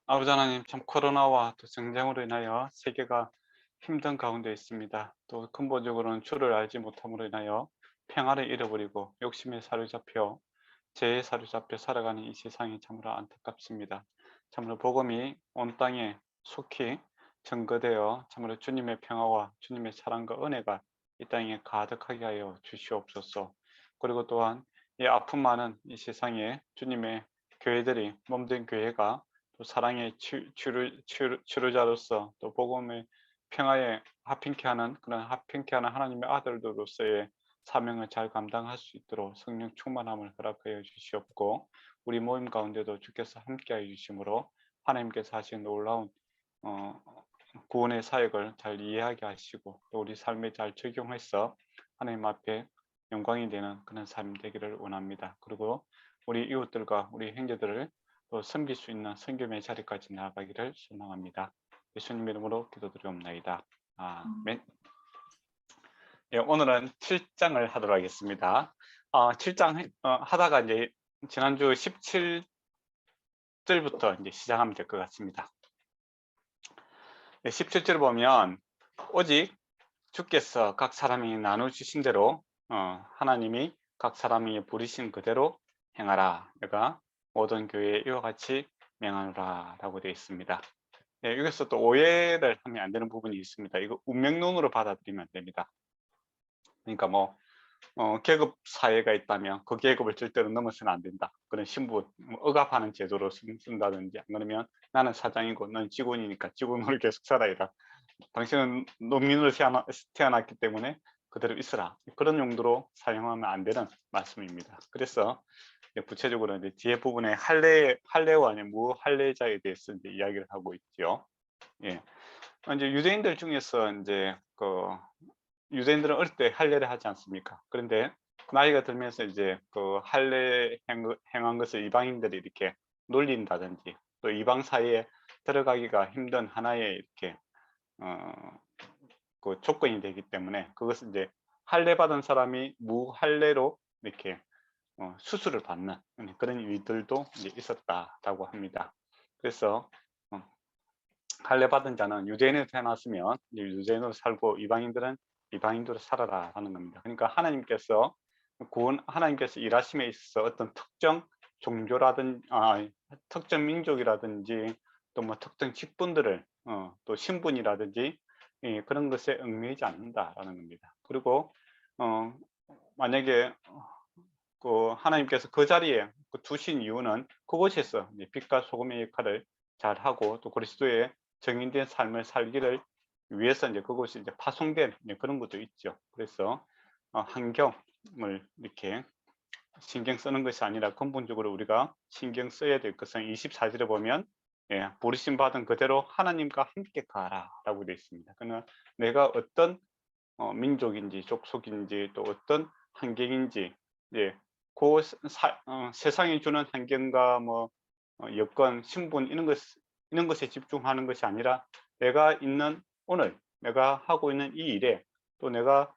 아버지 하나님, 참 코로나와 또 전쟁으로 인하여 세계가 힘든 가운데 있습니다. 또 근본적으로는 주를 알지 못함으로 인하여 평화를 잃어버리고 욕심에 사로잡혀 죄에 사로잡혀 살아가는 이 세상이 참으로 안타깝습니다. 참으로 복음이 온 땅에 속히 전거되어 참으로 주님의 평화와 주님의 사랑과 은혜가 이 땅에 가득하게 하여 주시옵소서. 그리고 또한 이 아픔 많은 이 세상에 주님의 교회들이, 몸된 교회가 또 사랑의 치료자로서 또 복음의 평화에 합힌케 하는 그런 합힌케 하는 하나님의 아들들로서의 사명을 잘 감당할 수 있도록 성령 충만함을 허락하여 주시옵고, 우리 모임 가운데도 주께서 함께하여 주심으로 하나님께서 하신 놀라운 어, 구원의 사역을 잘 이해하게 하시고 또 우리 삶에 잘 적용해서 하나님 앞에 영광이 되는 그런 삶 되기를 원합니다. 그리고 우리 이웃들과 우리 형제들을 또 섬길 수 있는 선교의 자리까지 나아가기를 소망합니다. 예수님 이름으로 기도드리옵나이다. 아멘. 예, 오늘은 7장을 하도록 하겠습니다. 7장 하다가 이제 지난주 17절부터 이제 시작하면 될 것 같습니다. 17절 보면 오직 주께서 각 사람이 나눠 주신 대로 하나님이 각 사람이 부르신 그대로 행하라. 내가 모든 교회에 이와 같이 명하노라 라고 되어 있습니다. 예, 여기서 또 오해를 하면 안 되는 부분이 있습니다. 이거 운명론으로 받아들이면 안 됩니다. 그러니까 뭐 계급 사회가 있다면 그 계급을 절대로 넘어서는 안 된다. 그런 신분, 억압하는 제도로 쓴다든지, 안 그러면 나는 사장이고 넌 직원이니까 직원으로 계속 살아라. 당신은 농민으로 태어났기 때문에 그대로 있어라. 그런 용도로 사용하면 안 되는 말씀입니다. 그래서 구체적으로 이제 뒤에 부분에 할례와 무할례자에 대해서 이제 이야기를 하고 있죠. 예. 이제 유대인들 중에서 이제 유대인들은 어릴 때 할례를 하지 않습니까? 그런데 나이가 들면서 이제 그 할례 행한 것을 이방인들이 이렇게 놀린다든지, 또 이방 사이에 들어가기가 힘든 하나의 이렇게 그 조건이 되기 때문에, 그것은 이제 할례 받은 사람이 무할례로 이렇게 수술을 받는 그런 일들도 이제 있었다라고 합니다. 그래서 할례 받은 자는 유대인으로 태어났으면 유대인으로 살고 이방인들은 이방인으로 살아라 하는 겁니다. 그러니까 하나님께서 하나님께서 일하심에 있어서 어떤 특정 종교라든지 특정 민족이라든지 또 뭐 특정 직분들을 또 신분이라든지 그런 것에 얽매이지 않는다라는 겁니다. 그리고 만약에 그 하나님께서 그 자리에 두신 이유는 그곳에서 빛과 소금의 역할을 잘 하고 또 그리스도의 정인된 삶을 살기를 위해서 이제 그곳이 이제 파송된 그런 것도 있죠. 그래서 환경을 이렇게 신경 쓰는 것이 아니라 근본적으로 우리가 신경 써야 될 것은 24절에 보면 부르심 받은 그대로 하나님과 함께 가라라고 되어 있습니다. 그러나 내가 어떤 민족인지 족속인지 또 어떤 환경인지, 그 세상이 주는 환경과 뭐 여건, 신분 이런 것에 집중하는 것이 아니라 내가 있는 오늘, 내가 하고 있는 이 일에, 또 내가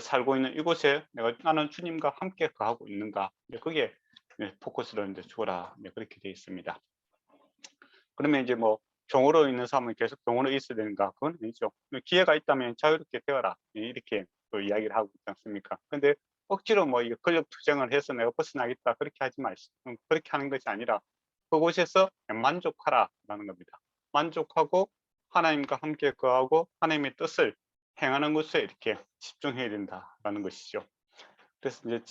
살고 있는 이곳에 나는 주님과 함께 가고 있는가, 그게 포커스를 이제 주어라 그렇게 되어 있습니다. 그러면 이제 뭐 종으로 있는 사람은 계속 종으로 있어야 되는가? 그건 아니죠. 기회가 있다면 자유롭게 되어라 이렇게 또 이야기를 하고 있지 않습니까? 근데 억지로 뭐 이거 권력 투쟁을 해서 내가 벗어나겠다 그렇게 하지 마시고, 그렇게 하는 것이 아니라 그곳에서 만족하라라는 겁니다. 만족하고 하나님과 함께 거하고 하나님의 뜻을 행하는 것에 이렇게 집중해야 된다라는 것이죠. 그래서 이제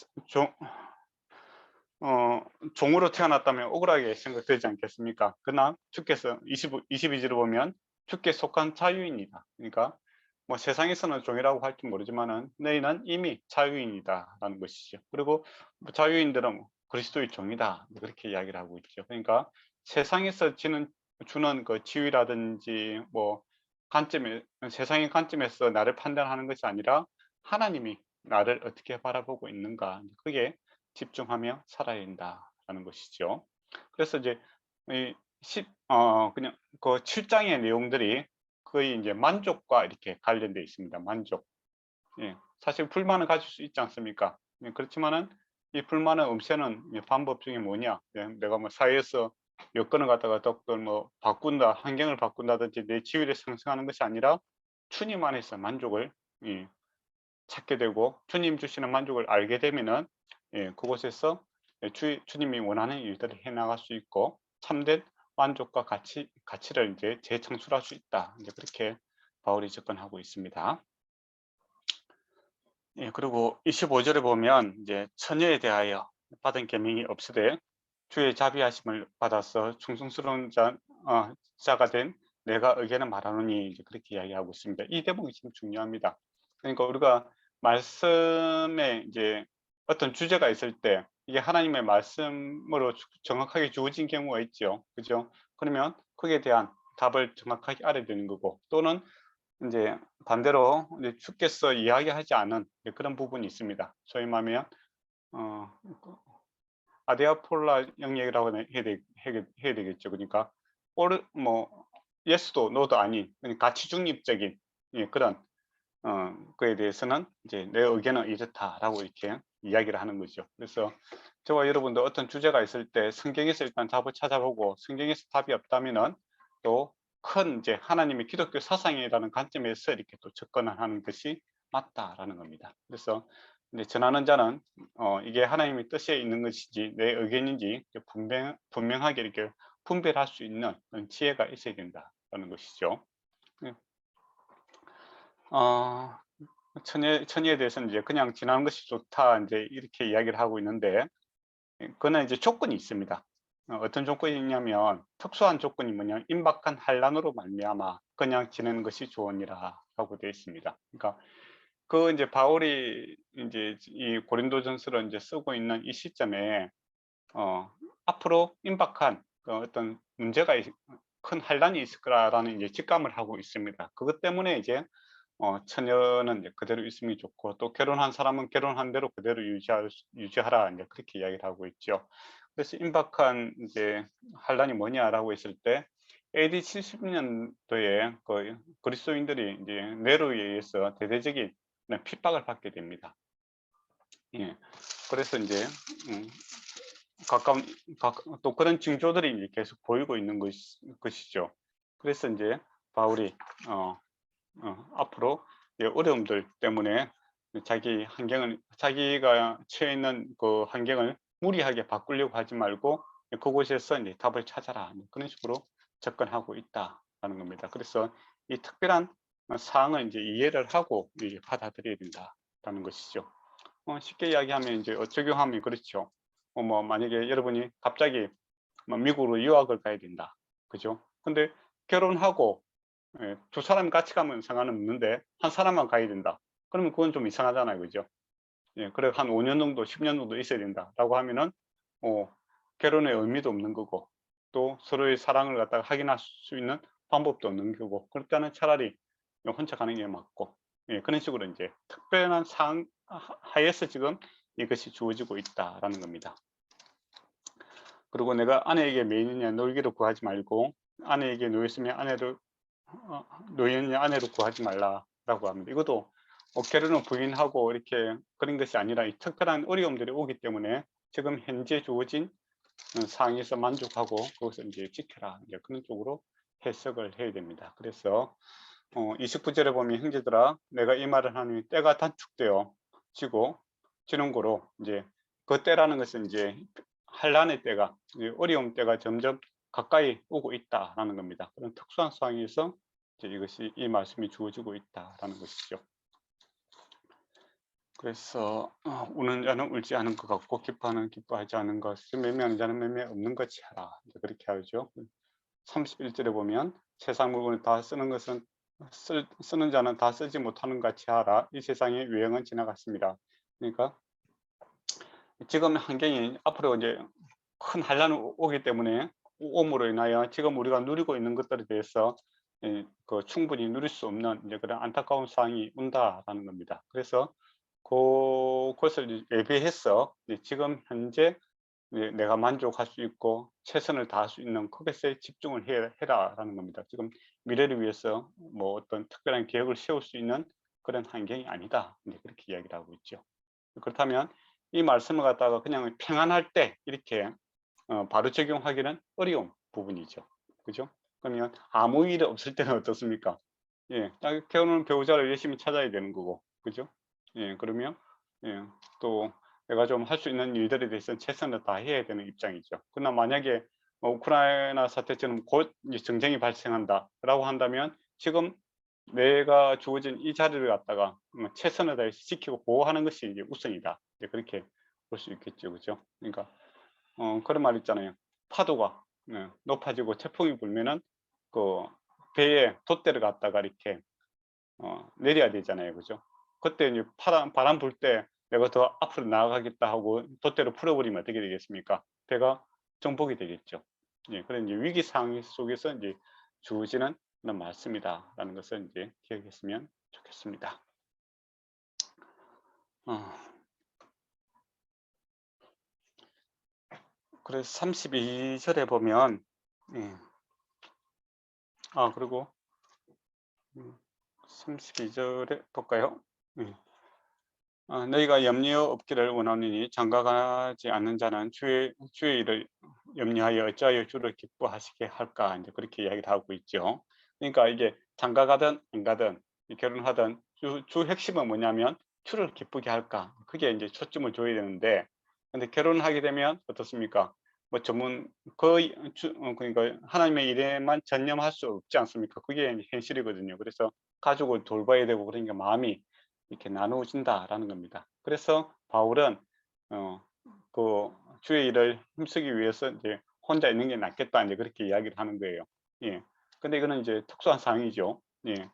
종으로 태어났다면 억울하게 생각되지 않겠습니까? 그러나 주께서 22절을 보면 주께 속한 자유인이다. 그러니까 뭐 세상에서는 종이라고 할지 모르지만은 너희는 이미 자유인이다 라는 것이죠. 그리고 뭐 자유인들은 그리스도의 종이다 그렇게 이야기를 하고 있죠. 그러니까 세상에서 주는 그 지위라든지 뭐 세상의 관점에서 나를 판단하는 것이 아니라 하나님이 나를 어떻게 바라보고 있는가, 그게 집중하며 살아야 된다라는 것이죠. 그래서 이제 그냥 그 7장의 내용들이 거의 이제 만족과 이렇게 관련되어 있습니다. 만족. 사실 불만을 가질 수 있지 않습니까? 그렇지만은 이 불만을 없애는 방법 중에 뭐냐? 내가 뭐 사회에서 여건을 갖다가 뭐 바꾼다, 환경을 바꾼다든지 내 지위를 상승하는 것이 아니라 주님 안에서 만족을 찾게 되고 주님 주시는 만족을 알게 되면은 그곳에서 주님이 원하는 일들을 해 나갈 수 있고 참된 만족과 가치를 이제 재창출할 수 있다. 이제 그렇게 바울이 접근하고 있습니다. 그리고 25절에 보면 이제 처녀에 대하여 받은 계명이 없으되 주의 자비하심을 받아서 충성스러운 자가 된 내가 의견을 말하노니 이제 그렇게 이야기하고 있습니다. 이 대목이 참 중요합니다. 그러니까 우리가 말씀에 이제 어떤 주제가 있을 때 이게 하나님의 말씀으로 정확하게 주어진 경우가 있죠. 그죠? 그러면 거기에 대한 답을 정확하게 알아야 되는 거고, 또는 이제 반대로 이제 주께서 이야기하지 않은 그런 부분이 있습니다. 소위 말하면 아디아폴라 영역이라고 해야 되겠죠. 그러니까 뭐 예스도 노도 아닌 가치 중립적인 그런 그에 대해서는 이제 내 의견은 이렇다라고 이렇게 이야기를 하는 거죠. 그래서 저와 여러분도 어떤 주제가 있을 때 성경에서 일단 답을 찾아보고 성경에서 답이 없다면은 또 큰 이제 하나님의 기독교 사상이라는 관점에서 이렇게 또 접근을 하는 것이 맞다라는 겁니다. 그래서 이제 전하는 자는 이게 하나님의 뜻에 있는 것인지 내 의견인지 분명하게 이렇게 분별할 수 있는 그런 지혜가 있어야 된다라는 것이죠. 천의에 대해서는 이제 그냥 지나는 것이 좋다 이제 이렇게 이야기를 하고 있는데, 그거는 이제 조건이 있습니다. 어떤 조건이 있냐면 특수한 조건이 뭐냐, 임박한 환란으로 말미암아 그냥 지내는 것이 좋으니라라고 되어 있습니다. 그러니까 그 이제 바울이 이제 이 고린도전서를 이제 쓰고 있는 이 시점에 앞으로 임박한 그 어떤 문제가 큰 환란이 있을 거라는 이제 직감을 하고 있습니다. 그것 때문에 이제 처녀는 이제 그대로 있음이 좋고, 또 결혼한 사람은 결혼한 대로 그대로 유지하라 이제 그렇게 이야기를 하고 있죠. 그래서 임박한 이제 환란이 뭐냐라고 했을 때 AD 70년도에 그 그리스도인들이 이제 네로에 의해서 대대적인 핍박을 받게 됩니다. 예. 그래서 이제 또 그런 징조들이 이제 계속 보이고 있는 것이죠. 그래서 이제 바울이 앞으로 어려움들 때문에 자기가 처해 있는 그 환경을 무리하게 바꾸려고 하지 말고 그곳에서 이제 답을 찾아라, 그런 식으로 접근하고 있다라는 겁니다. 그래서 이 특별한 사항을 이제 이해를 하고 이제 받아들여야 된다라는 것이죠. 쉽게 이야기하면 이제 적용하면 그렇죠. 뭐 만약에 여러분이 갑자기 미국으로 유학을 가야 된다, 그죠? 근데 결혼하고 두 사람이 같이 가면 상관은 없는데 한 사람만 가야 된다, 그러면 그건 좀 이상하잖아요, 그죠? 그래 한 5년 정도 10년 정도 있어야 된다라고 하면은 결혼의 의미도 없는 거고, 또 서로의 사랑을 갖다가 확인할 수 있는 방법도 없는 거고, 그럴 때는 차라리 혼자 가는 게 맞고, 그런 식으로 이제 특별한 상황 하에서 지금 이것이 주어지고 있다라는 겁니다. 그리고 내가 아내에게 매인이냐 놀기를 구하지 말고 아내에게 놓였으면 노인이냐 아내로 구하지 말라라고 합니다. 이것도 결혼을 부인하고 이렇게 그런 것이 아니라 이 특별한 어려움들이 오기 때문에 지금 현재 주어진 상황에서 만족하고 그것을 이제 지켜라, 이제 그런 쪽으로 해석을 해야 됩니다. 그래서 29절에 보면 형제들아 내가 이 말을 하니 때가 단축되어 지는 거로, 이제 그 때라는 것은 이제 환란의 때가, 어려움 때가 점점 가까이 오고 있다라는 겁니다. 그런 특수한 상황에서 이제 이 말씀이 주어지고 있다라는 것이죠. 그래서 우는 자는 울지 않은 것 같고 기뻐하는 기뻐하지 않은 것을 매매하는 자는 매매 없는 것이 하라, 그렇게 하죠. 31절에 보면 세상 물건을 다 쓰는 자는 다 쓰지 못하는 같이 하라. 이 세상의 유행은 지나갔습니다. 그러니까 지금 환경이 앞으로 이제 큰 환란이 오기 때문에 오므로 인하여 지금 우리가 누리고 있는 것들에 대해서 충분히 누릴 수 없는 이제 그런 안타까운 상황이 온다라는 겁니다. 그래서 그것을 예비해서 지금 현재 내가 만족할 수 있고 최선을 다할 수 있는 그것에 집중을 해라라는 겁니다. 지금 미래를 위해서 뭐 어떤 특별한 계획을 세울 수 있는 그런 환경이 아니다, 그렇게 이야기를 하고 있죠. 그렇다면 이 말씀을 갖다가 그냥 평안할 때 이렇게 바로 적용하기는 어려움, 부분이죠. 그죠? 그러면 아무 일 없을 때는 어떻습니까? 예, 딱 결혼은 배우자를 열심히 찾아야 되는 거고, 그죠? 예, 그러면 예, 또 내가 좀 할 수 있는 일들에 대해서는 최선을 다해야 되는 입장이죠. 그러나 만약에 우크라이나 사태처럼 곧 이제 정쟁이 발생한다라고 한다면 지금 내가 주어진 이 자리를 갖다가 최선을 다해서 지키고 보호하는 것이 이제 우선이다. 이제 그렇게 볼 수 있겠죠, 그죠? 그러니까 그런 말 있잖아요. 파도가 높아지고 태풍이 불면은 그 배에 돛대를 갖다가 이렇게 내려야 되잖아요, 그죠? 그때 이제 바람 불 때 내가 더 앞으로 나아가겠다 하고 돛대를 풀어버리면 어떻게 되겠습니까? 배가 정복이 되겠죠. 예, 그런 이제 위기 상황 속에서 이제 주어지는 그런 말씀이다라는 것을 이제 기억했으면 좋겠습니다. 그래서 32절에 보면 예. 그리고 32절에 볼까요? 예. 너희가 염려 없기를 원하노니 장가가지 않는 자는 주의 일을 염려하여 어찌하여 주를 기뻐하시게 할까, 이제 그렇게 이야기를 하고 있죠. 그러니까 이게 장가가든 안 가든 결혼하든 주 핵심은 뭐냐면 주를 기쁘게 할까, 그게 이제 초점을 줘야 되는데, 근데 결혼을 하게 되면 어떻습니까? 뭐 전문 거의 그러니까 하나님의 일에만 전념할 수 없지 않습니까? 그게 이제 현실이거든요. 그래서 가족을 돌봐야 되고, 그러니까 마음이 이렇게 나누어진다라는 겁니다. 그래서 바울은 그 주의 일을 힘쓰기 위해서 이제 혼자 있는 게 낫겠다, 이제 그렇게 이야기를 하는 거예요. 예. 근데 이거는 이제 특수한 상황이죠. 예.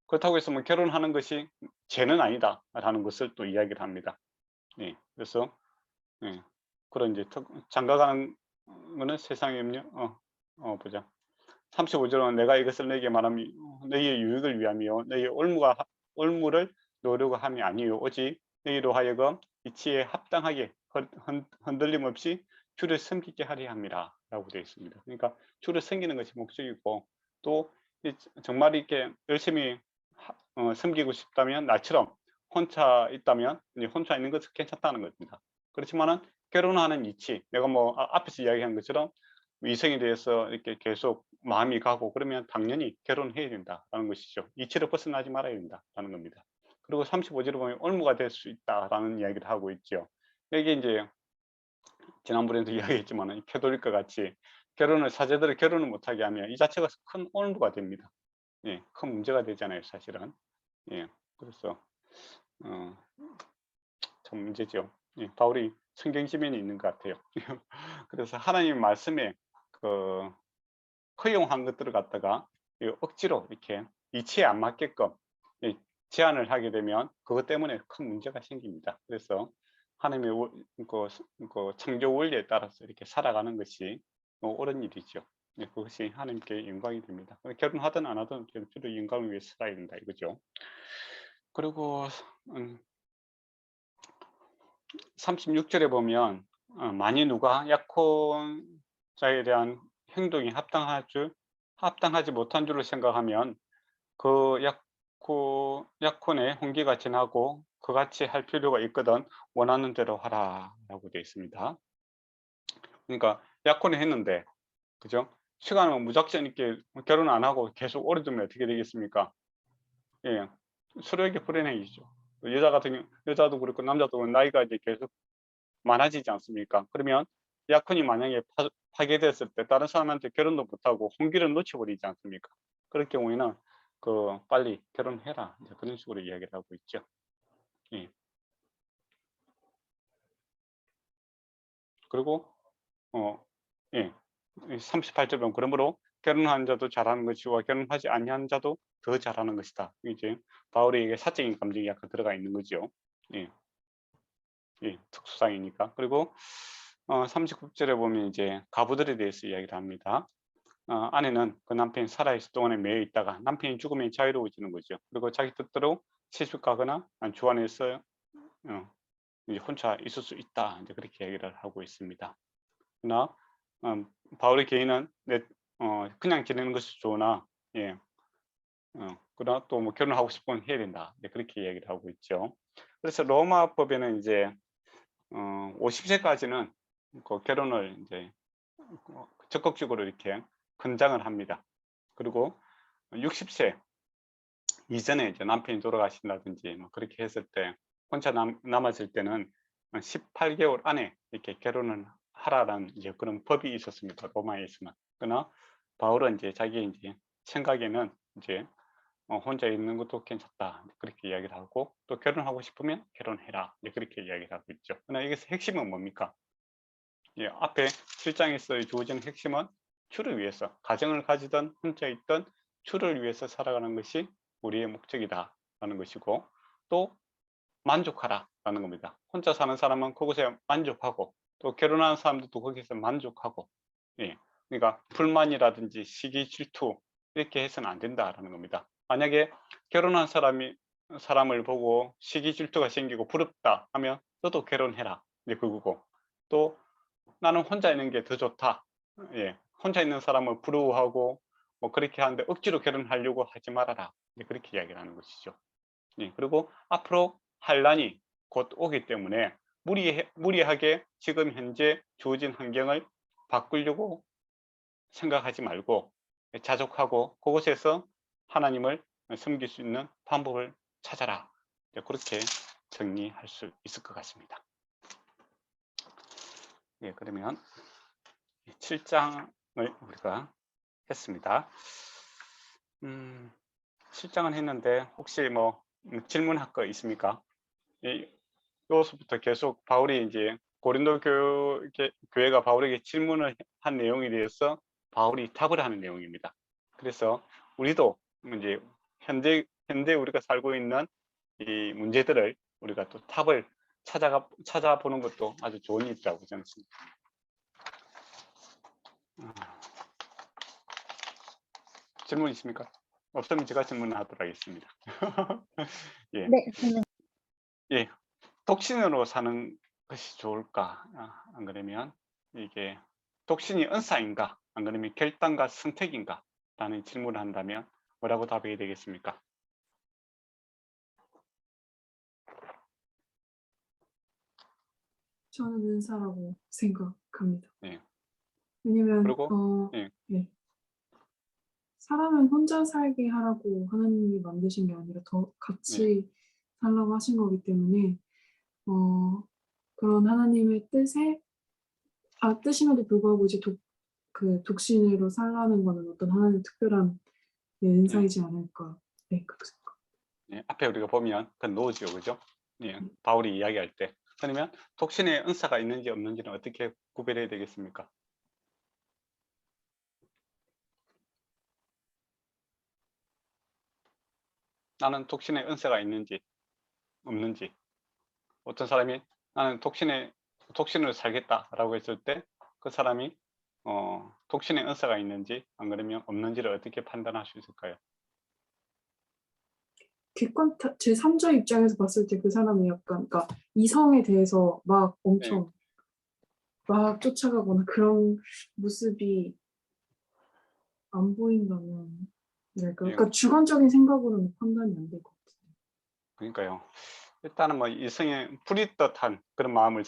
그렇다고 해서 뭐 결혼하는 것이 죄는 아니다라는 것을 또 이야기를 합니다. 예. 그래서 예. 그런 이제 장가가는 거는 세상의 염려. 보자. 35절은 내가 이것을 너에게 말하면 너희의 유익을 위함이요 너희의 올무를 노려고 함이 아니요 오직 너희로 하여금 이치에 합당하게 흔들림 없이 주를 섬기게 하려 함이라 라고 되어 있습니다. 그러니까 주를 섬기는 것이 목적이고, 또 정말 이렇게 열심히 섬기고 싶다면 나처럼 혼자 있다면 혼자 있는 것은 괜찮다는 겁니다. 그렇지만은 결혼하는 이치, 내가 뭐 앞에서 이야기한 것처럼 이성에 대해서 이렇게 계속 마음이 가고 그러면 당연히 결혼해야 된다라는 것이죠. 이치를 벗어나지 말아야 된다라는 겁니다. 그리고 35절에 보면 올무가 될 수 있다라는 이야기를 하고 있죠. 이게 이제 지난번에도 이야기했지만 캐톨릭과 같이 사제들을 결혼을 못하게 하면 이 자체가 큰 올무가 됩니다. 예, 큰 문제가 되잖아요, 사실은. 예, 그래서 참 문제죠. 예, 바울이 성경 지면이 있는 것 같아요. 그래서 하나님 말씀에 그 허용한 것들을 갖다가 억지로 이렇게 이치에 안 맞게끔 제한을 하게 되면 그것 때문에 큰 문제가 생깁니다. 그래서 하나님의 그 창조 원리에 따라서 이렇게 살아가는 것이 옳은 일이죠. 그것이 하나님께 영광이 됩니다. 결혼하든 안 하든 주로 영광을 위해 살아야 된다 이거죠. 그리고 36절에 보면 만일 누가 약혼자에 대한 행동이 합당하지 못한 줄을 생각하면 그 약혼의 홍기가 지나고 그같이 할 필요가 있거든 원하는 대로 하라 라고 되어 있습니다. 그러니까 약혼을 했는데, 그죠? 시간을 무작정 이렇게 결혼 안 하고 계속 오래 두면 어떻게 되겠습니까? 예, 서로에게 불행해지죠. 여자도 그렇고 남자도 그렇고 나이가 이제 계속 많아지지 않습니까? 그러면 약혼이 만약에 파괴됐을 때 다른 사람한테 결혼도 못하고 홍기를 놓쳐버리지 않습니까? 그럴 경우에는 빨리 결혼해라, 이제 그런 식으로 이야기를 하고 있죠. 예. 그리고 예, 38절 보면 그러므로 결혼한 자도 잘하는 것이고 결혼하지 아니한 자도 더 잘하는 것이다. 이제 바울에게 사적인 감정이 약간 들어가 있는 거죠. 예. 예, 특수상이니까. 그리고 39절에 보면 이제 가부들에 대해서 이야기를 합니다. 아내는 그 남편이 살아있을 동안에 매여 있다가 남편이 죽으면 자유로워지는 거죠. 그리고 자기 뜻대로 시집가거나 주 안에서 이제 혼자 있을 수 있다, 이제 그렇게 얘기를 하고 있습니다. 그러나 바울의 개인은 그냥 지내는 것이 좋으나 예, 그러나 또 뭐 결혼하고 싶으면 해야 된다, 이제 그렇게 얘기를 하고 있죠. 그래서 로마법에는 이제 50세까지는 그 결혼을 이제 적극적으로 이렇게 권장을 합니다. 그리고 60세 이전에 이제 남편이 돌아가신다든지 뭐 그렇게 했을 때 혼자 남았을 때는 18개월 안에 이렇게 결혼을 하라는 이제 그런 법이 있었습니다. 로마에서는. 그러나 바울은 이제 자기 이제 생각에는 이제 혼자 있는 것도 괜찮다 그렇게 이야기를 하고, 또 결혼하고 싶으면 결혼해라 이제 그렇게 이야기를 하고 있죠. 그러나 여기서 핵심은 뭡니까? 예, 앞에 7장에서 주어진 핵심은 주를 위해서, 가정을 가지던 혼자 있던 주를 위해서 살아가는 것이 우리의 목적이다 라는 것이고, 또 만족하라 라는 겁니다. 혼자 사는 사람은 그곳에 만족하고, 또 결혼하는 사람들도 거기서 만족하고, 예, 그러니까 불만이라든지 시기 질투 이렇게 해서는 안 된다라는 겁니다. 만약에 결혼한 사람을 보고 시기 질투가 생기고 부럽다 하면 너도 결혼해라 이제 그거고, 또 나는 혼자 있는 게 더 좋다, 예, 혼자 있는 사람을 부러워하고 뭐 그렇게 하는데 억지로 결혼하려고 하지 말아라 이제 그렇게 이야기를 하는 것이죠. 예, 그리고 앞으로 환란이 곧 오기 때문에 무리하게 지금 현재 주어진 환경을 바꾸려고 생각하지 말고 자족하고 그곳에서 하나님을 섬길 수 있는 방법을 찾아라. 그렇게 정리할 수 있을 것 같습니다. 예, 그러면 7장을 우리가 했습니다. 7장은 했는데 혹시 뭐 질문할 거 있습니까? 여기서부터 계속 바울이 이제 고린도 교회가 바울에게 질문을 한 내용에 대해서 바울이 답을 하는 내용입니다. 그래서 우리도 이제 현재 우리가 살고 있는 이 문제들을 우리가 또 답을 찾아보는 것도 아주 좋은 일이라고 저는 생각합니다. 질문 있습니까? 없으면 제가 질문하도록 하겠습니다. 예. 네, 선생님. 예. 독신으로 사는 것이 좋을까? 안 그러면 이게 독신이 은사인가? 안 그러면 결단과 선택인가? 라는 질문을 한다면 뭐라고 답해야 되겠습니까? 저는 은사라고 생각합니다. 예. 왜냐면 그리고 예. 네. 사람은 혼자 살게 하라고 하나님이 만드신 게 아니라 더 같이 살라고 하신 거기 때문에 그런 하나님의 뜻임에도 불구하고 이제 독신으로 살라는 거는 어떤 하나님의 특별한 은사이지 않을까. 네, 그렇게 생각. 예. 앞에 우리가 보면 그 노지요, 그죠? 예. 바울이 이야기할 때. 그러면 독신의 은사가 있는지 없는지는 어떻게 구별해야 되겠습니까? 나는 독신의 은사가 있는지 없는지. 어떤 사람이 나는 독신으로 살겠다라고 했을 때 그 사람이 독신의 은사가 있는지 안 그러면 없는지를 어떻게 판단할 수 있을까요? 제 3자 입장에서 봤을 때 그 사람이 약간, 그러니까 이성에 대해서 막 엄청 막 쫓아가거나 그런 모습이 안 보인다면, 그러니까 주관적인 생각으로는 판단이 안 될 것 같아요. 그러니까요. 일단은 뭐 이성에 불이 듯한 그런 마음을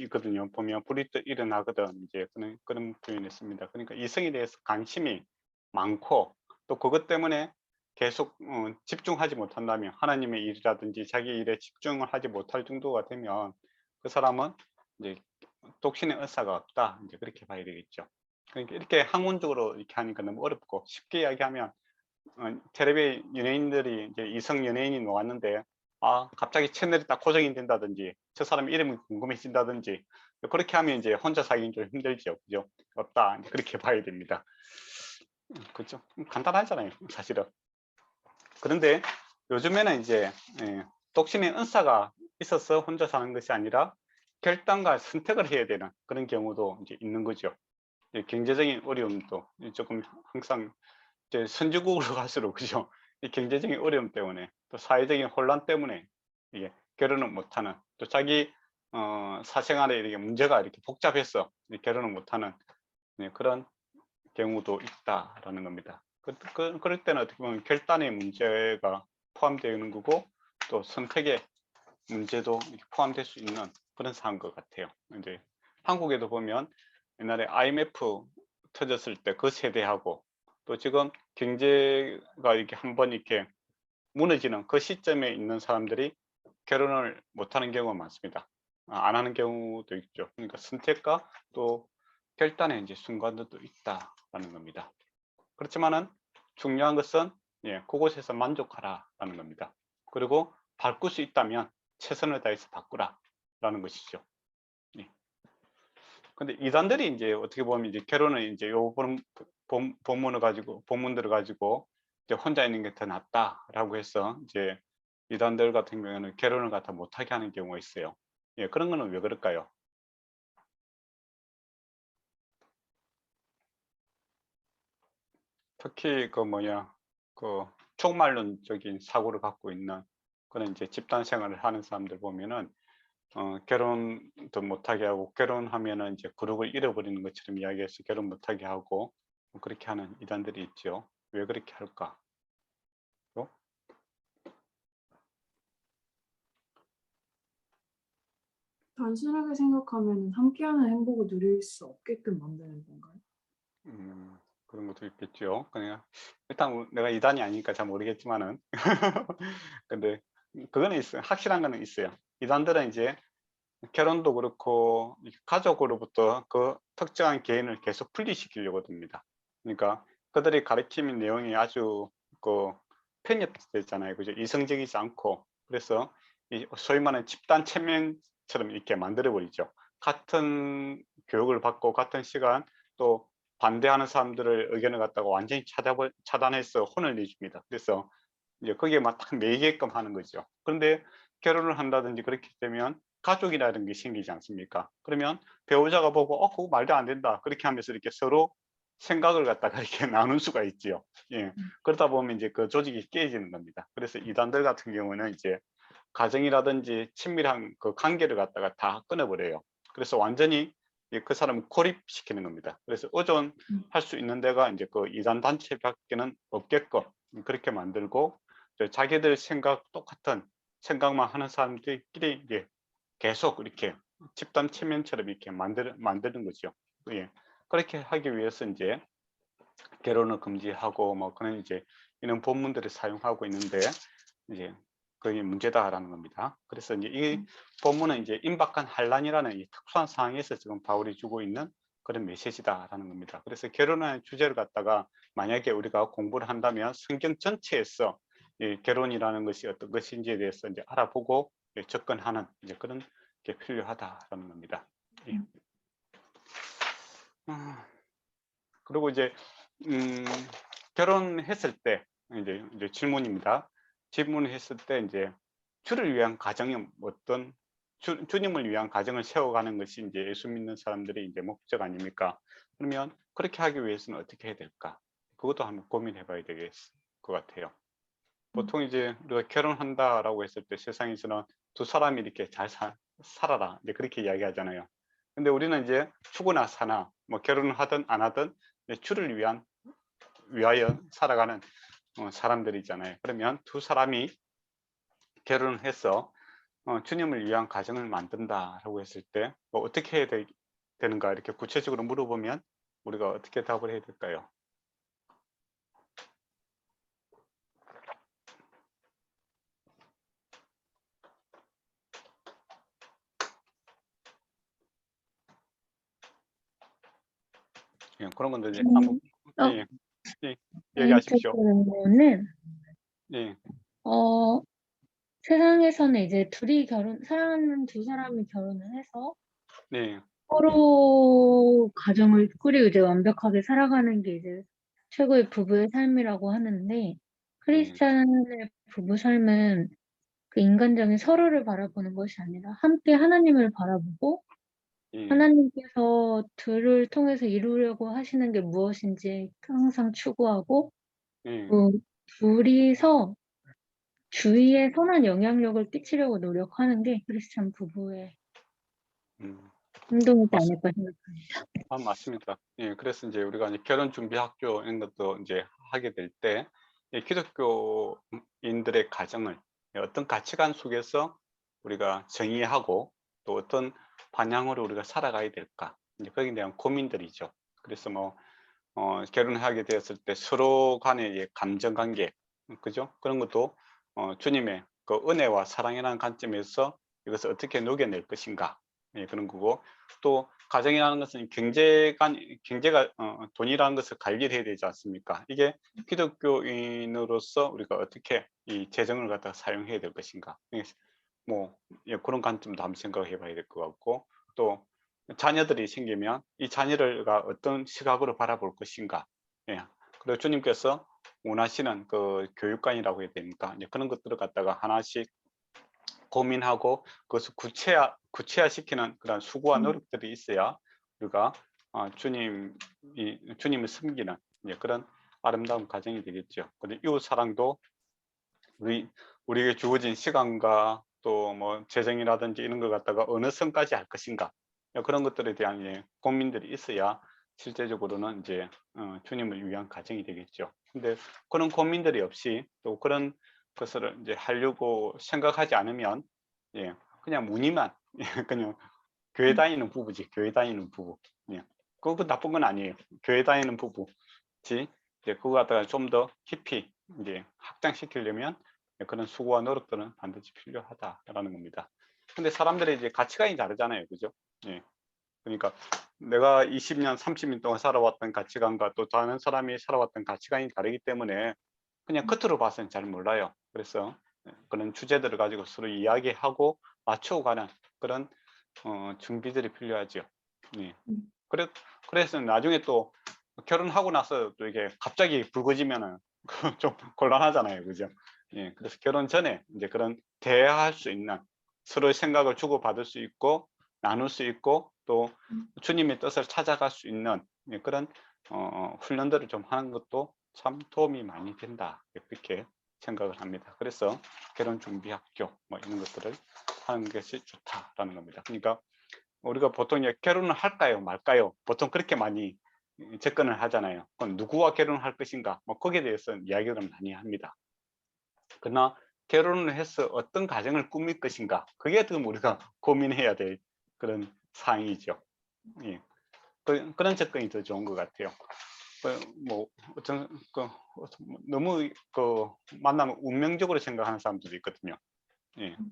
있거든요. 보면 불이 듯 일어나거든 이제 그런 표현을 씁니다. 그러니까 이성에 대해서 관심이 많고, 또 그것 때문에 계속 집중하지 못한다면, 하나님의 일이라든지 자기 일에 집중을 하지 못할 정도가 되면 그 사람은 이제 독신의 은사가 없다 이제 그렇게 봐야 되겠죠. 그러니까 이렇게 학문적으로 이렇게 하니까 너무 어렵고, 쉽게 이야기하면 텔레비 연예인들이 이제 이성 연예인이 나왔는데 갑자기 채널이 딱 고정이 된다든지 저 사람 이름이 궁금해진다든지 그렇게 하면 이제 혼자 살기는 좀 힘들죠. 그죠? 없다 그렇게 봐야 됩니다. 그렇죠? 간단하잖아요 사실은. 그런데 요즘에는 이제 독신의 은사가 있어서 혼자 사는 것이 아니라 결단과 선택을 해야 되는 그런 경우도 이제 있는 거죠. 경제적인 어려움도 조금 항상 이제 선진국으로 갈수록 그죠? 이 경제적인 어려움 때문에, 또 사회적인 혼란 때문에 이게 결혼을 못하는, 또 자기 사생활에 이렇게 문제가 이렇게 복잡해서 결혼을 못하는 그런 경우도 있다라는 겁니다. 그럴 때는 어떻게 보면 결단의 문제가 포함되어 있는 거고, 또 선택의 문제도 포함될 수 있는 그런 상황인 것 같아요. 이제 한국에도 보면 옛날에 IMF 터졌을 때 그 세대하고 또 지금 경제가 이렇게 한번 이렇게 무너지는 그 시점에 있는 사람들이 결혼을 못하는 경우가 많습니다. 안 하는 경우도 있죠. 그러니까 선택과 또 결단의 이제 순간들도 있다라는 겁니다. 그렇지만은 중요한 것은 그곳에서 만족하라라는 겁니다. 그리고 바꿀 수 있다면 최선을 다해서 바꾸라라는 것이죠. 근데 이단들이 이제 어떻게 보면 이제 결혼을 이제 요 본문들을 가지고 이제 혼자 있는 게 더 낫다라고 해서 이제 이단들 같은 경우에는 결혼을 갖다 못하게 하는 경우가 있어요. 그런 거는 왜 그럴까요? 특히 그 촉말론적인 사고를 갖고 있는 그런 이제 집단 생활을 하는 사람들 보면은 결혼도 못하게 하고 결혼하면은 이제 그룹을 잃어버리는 것처럼 이야기해서 결혼 못하게 하고 그렇게 하는 이단들이 있죠. 왜 그렇게 할까? 단순하게 생각하면 함께하는 행복을 누릴 수 없게끔 만드는 건가요? 그런 것도 있겠죠. 그냥 일단 내가 이단이 아니니까 잘 모르겠지만은 근데 그거는 있어요. 확실한 거는 있어요. 이단들은 이제 결혼도 그렇고 가족으로부터 그 특정한 개인을 계속 분리시키려고 듭니다. 그러니까 그들이 가르치는 내용이 아주 그 편협됐잖아요. 그죠? 이성적이지 않고 그래서 이 소위 말하는 집단 체면처럼 이렇게 만들어 버리죠. 같은 교육을 받고 같은 시간 또 반대하는 사람들을 의견을 갖다가 완전히 차단해서 혼을 내줍니다. 그래서 이제 거기에 막 딱 매이게끔 하는 거죠. 그런데 결혼을 한다든지 그렇게 되면 가족이라는 게 생기지 않습니까? 그러면 배우자가 보고 그거 말도 안 된다 그렇게 하면서 이렇게 서로 생각을 갖다가 이렇게 나눌 수가 있지요. 그러다 보면 이제 그 조직이 깨지는 겁니다. 그래서 이단들 같은 경우는 이제 가정이라든지 친밀한 그 관계를 갖다가 다 끊어버려요. 그래서 완전히 그 사람을 고립시키는 겁니다. 그래서 의존할 수 있는 데가 이제 그 이단 단체밖에는 없게끔 그렇게 만들고 자기들 똑같은 생각만 하는 사람들끼리 이제 계속 이렇게 집단 체면처럼 이렇게 만드는 거죠. 그렇게 하기 위해서 이제 결혼을 금지하고 뭐 그런 이제 이런 본문들을 사용하고 있는데 이제 그게 문제다라는 겁니다. 그래서 이제 이 본문은 이제 임박한 환란이라는 이 특수한 상황에서 지금 바울이 주고 있는 그런 메시지다라는 겁니다. 그래서 결혼의 주제를 갖다가 만약에 우리가 공부를 한다면 성경 전체에서 이 결혼이라는 것이 어떤 것인지에 대해서 이제 알아보고 접근하는 이제 그런 게 필요하다라는 겁니다. 그리고 이제 결혼했을 때 이제 질문입니다. 질문을 했을 때 이제 주를 위한 가정이 어떤 주님을 위한 가정을 세워가는 것이 이제 예수 믿는 사람들의 이제 목적 아닙니까? 그러면 그렇게 하기 위해서는 어떻게 해야 될까? 그것도 한번 고민해봐야 되겠을 것 같아요. 보통 이제 우리가 결혼한다라고 했을 때 세상에서는 두 사람이 이렇게 잘 살아라 이제 그렇게 이야기하잖아요. 근데 우리는 이제 죽으나 사나 뭐 결혼을 하든 안 하든 주를 위하여 살아가는 사람들이잖아요. 그러면 두 사람이 결혼을 해서 주님을 위한 가정을 만든다라고 했을 때 뭐 어떻게 해야 되는가 이렇게 구체적으로 물어보면 우리가 어떻게 답을 해야 될까요? 그런 건데 이제 한번 예, 예, 제 얘기하십시오. 질문은 예, 세상에서는 이제 사랑하는 두 사람이 결혼을 해서 네, 서로 가정을 꾸리고 이제 완벽하게 살아가는 게 이제 최고의 부부의 삶이라고 하는데 크리스찬의 부부 삶은 그 인간적인 서로를 바라보는 것이 아니라 함께 하나님을 바라보고 예, 하나님께서 둘을 통해서 이루려고 하시는 게 무엇인지 항상 추구하고 예, 둘이서 주위에 선한 영향력을 끼치려고 노력하는 게 크리스찬 부부의 행동이지 않을까 생각합니다. 맞습니다. 예, 그래서 이제 우리가 이제 결혼 준비 학교 이런 것도 이제 하게 될 때 기독교인들의 가정을 어떤 가치관 속에서 우리가 정의하고 또 어떤 방향으로 우리가 살아가야 될까 이제 거기에 대한 고민들이죠. 그래서 뭐 결혼하게 되었을 때 서로 간의 감정 관계, 그죠? 그런 것도 주님의 그 은혜와 사랑이라는 관점에서 이것을 어떻게 녹여낼 것인가, 예, 그런 거고, 또 가정이라는 것은 경제가 돈이라는 것을 관리를 해야 되지 않습니까? 이게 기독교인으로서 우리가 어떻게 이 재정을 갖다가 사용해야 될 것인가, 뭐 예, 그런 관점도 한번 생각해 봐야 될 것 같고, 또 자녀들이 생기면 이 자녀를가 어떤 시각으로 바라볼 것인가, 예. 그리고 주님께서 원하시는 그 교육관이라고 해야 됩니까? 이제 그런 것들을 갖다가 하나씩 고민하고 그것을 구체화시키는 그런 수고와 노력들이 있어야 우리가 주님을 섬기는 그런 아름다운 가정이 되겠죠. 그리고 이웃 사랑도 우리에게 주어진 시간과 또 뭐 재정이라든지 이런 걸 갖다가 어느 선까지 할 것인가, 그런 것들에 대한 고민들이 있어야 실제적으로는 이제 주님을 위한 가정이 되겠죠. 근데 그런 고민들이 없이 또 그런 것을 이제 하려고 생각하지 않으면 그냥 무늬만 그냥 교회 다니는 부부지, 교회 다니는 부부. 그거 나쁜 건 아니에요. 교회 다니는 부부지. 이제 그거 갖다가 좀 더 깊이 이제 확장시키려면 그런 수고와 노력들은 반드시 필요하다라는 겁니다. 근데 사람들의 이제 가치관이 다르잖아요, 그죠? 그러니까 내가 20년, 30년 동안 살아왔던 가치관과 또 다른 사람이 살아왔던 가치관이 다르기 때문에 그냥 겉으로 봐서는 잘 몰라요. 그래서 그런 주제들을 가지고 서로 이야기하고 맞춰가는 그런 준비들이 필요하죠. 그래서 나중에 또 결혼하고 나서 또 이게 갑자기 붉어지면은 좀 곤란하잖아요, 그죠? 그래서 결혼 전에 이제 그런 대화할 수 있는, 서로의 생각을 주고받을 수 있고 나눌 수 있고 또 주님의 뜻을 찾아갈 수 있는 그런 훈련들을 좀 하는 것도 참 도움이 많이 된다, 이렇게 생각을 합니다. 그래서 결혼 준비 학교 뭐 이런 것들을 하는 것이 좋다라는 겁니다. 그러니까 우리가 보통 결혼을 할까요 말까요, 보통 그렇게 많이 접근을 하잖아요. 그럼 누구와 결혼할 것인가, 뭐 거기에 대해서 이야기를 많이 합니다. 그러나 결혼을 해서 어떤 가정을 꾸밀 것인가, 그게 더 우리가 고민해야 될 그런 사항이죠. 그런 접근이 더 좋은 것 같아요. 뭐 너무 만나면 운명적으로 생각하는 사람들도 있거든요.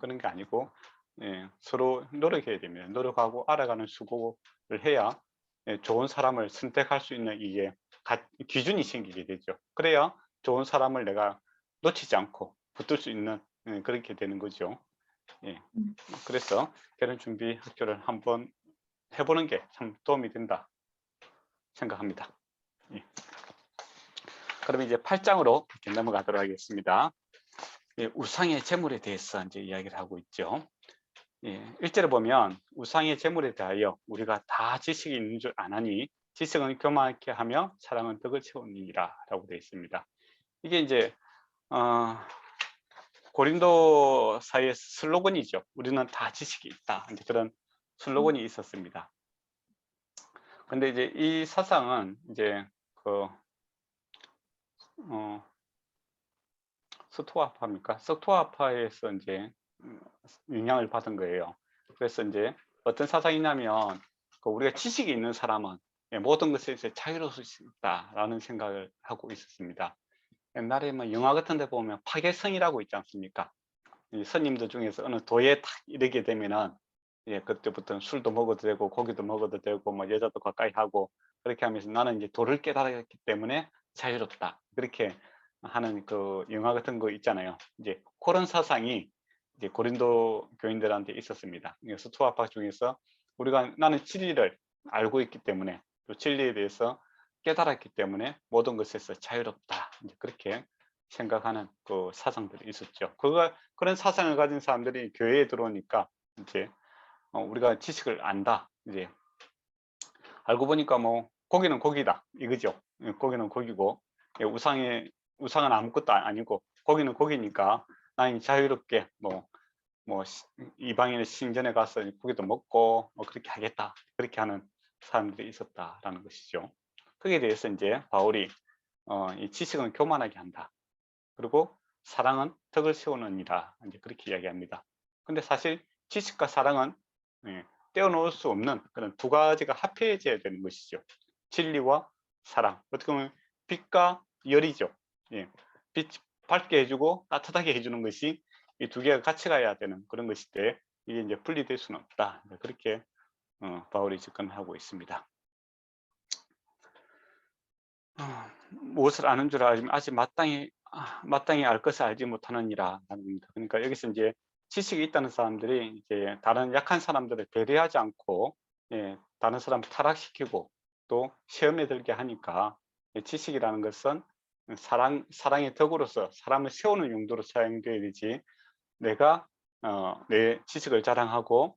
그런 게 아니고 서로 노력해야 됩니다. 노력하고 알아가는 수고를 해야 좋은 사람을 선택할 수 있는 이게 기준이 생기게 되죠. 그래야 좋은 사람을 내가 놓치지 않고 붙들 수 있는 그렇게 되는 거죠. 그래서 결혼 준비 학교를 한번 해보는 게 참 도움이 된다 생각합니다. 그럼 이제 8장으로 넘어가도록 하겠습니다. 우상의 재물에 대해서 이제 이야기를 하고 있죠. 1절에 보면 우상의 재물에 대하여 우리가 다 지식이 있는 줄 아나니 지식은 교만케 하며 사랑은 덕을 채우니라 라고 되어 있습니다. 이게 이제 고린도사의 슬로건이죠. 우리는 다 지식이 있다, 이제 그런 슬로건이 있었습니다. 근데 이제 이 사상은 이제 스토아파입니까? 스토아파에서 이제 영향을 받은 거예요. 그래서 이제 어떤 사상이냐면 우리가 지식이 있는 사람은 모든 것에 자유로울 수 있다라는 생각을 하고 있었습니다. 옛날에 뭐 영화 같은 데 보면 파괴성이라고 있지 않습니까? 이 스님들 중에서 어느 도에 딱 이르게 되면은 그때부터는 술도 먹어도 되고 고기도 먹어도 되고 뭐 여자도 가까이 하고 그렇게 하면서 나는 이제 도를 깨달았기 때문에 자유롭다, 그렇게 하는 그 영화 같은 거 있잖아요. 이제 그런 사상이 이제 고린도 교인들한테 있었습니다. 스토아파 중에서 나는 진리를 알고 있기 때문에 또 진리에 대해서 깨달았기 때문에 모든 것에서 자유롭다, 이제 그렇게 생각하는 그 사상들이 있었죠. 그런 사상을 가진 사람들이 교회에 들어오니까 이제 우리가 지식을 안다, 이제 알고 보니까 뭐 고기는 고기다 이거죠. 고기는 고기고 우상은 아무것도 아니고 고기는 고기니까 나는 자유롭게 뭐 이방인의 신전에 가서 고기도 먹고 뭐 그렇게 하겠다, 그렇게 하는 사람들이 있었다라는 것이죠. 거기에 대해서 이제 바울이 이 지식은 교만하게 한다, 그리고 사랑은 덕을 세우느니라, 이제 그렇게 이야기합니다. 근데 사실 지식과 사랑은 떼어놓을 수 없는 그런 두 가지가 합해져야 되는 것이죠. 진리와 사랑. 어떻게 보면 빛과 열이죠. 예. 빛 밝게 해주고 따뜻하게 해주는 것이 이 두 개가 같이 가야 되는 그런 것인데 이게 이제 분리될 수는 없다. 그렇게 바울이 접근하고 있습니다. 무엇을 아는 줄 알지만 아직 마땅히 알 것을 알지 못하느니라. 그러니까 여기서 이제 지식이 있다는 사람들이 이제 다른 약한 사람들을 배려하지 않고 다른 사람을 타락시키고 또 시험에 들게 하니까 지식이라는 것은 사랑의 덕으로서 사람을 세우는 용도로 사용되어야 되지, 내가 내 지식을 자랑하고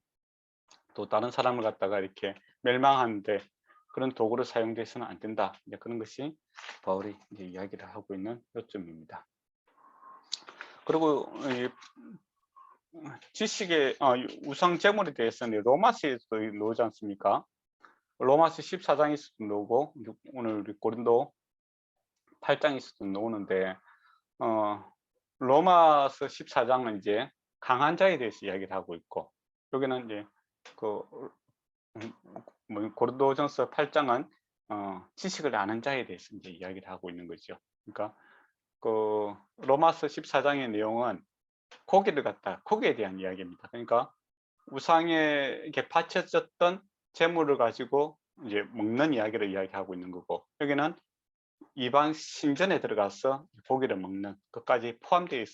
또 다른 사람을 갖다가 이렇게 멸망하는데 그런 도구로 사용돼서는 안 된다. 이제 그런 것이 바울이 이제 이야기를 하고 있는 요점입니다. 그리고 이 지식의 우상 제물에 대해서는 로마서에서도 나오지 않습니까? 로마서 14장에서도 나오고 오늘 우리 고린도 8장에서도 나오는데 로마서 14장은 이제 강한 자에 대해서 이야기를 하고 있고, 여기는 이제 그 고린도전서 8장은 지식을 아는 자에 대해서 이제 이야기를 하고 있는 거죠. 그러니까 그 로마서 14장의 내용은 고기에 대한 이야기입니다. 그러니까 우상에 이렇게 바쳐졌던 재물을 가지고 이제 먹는 이야기를 이야기하고 있는 거고, 여기는 이방 신전에 들어가서 고기를 먹는 것까지 포함되어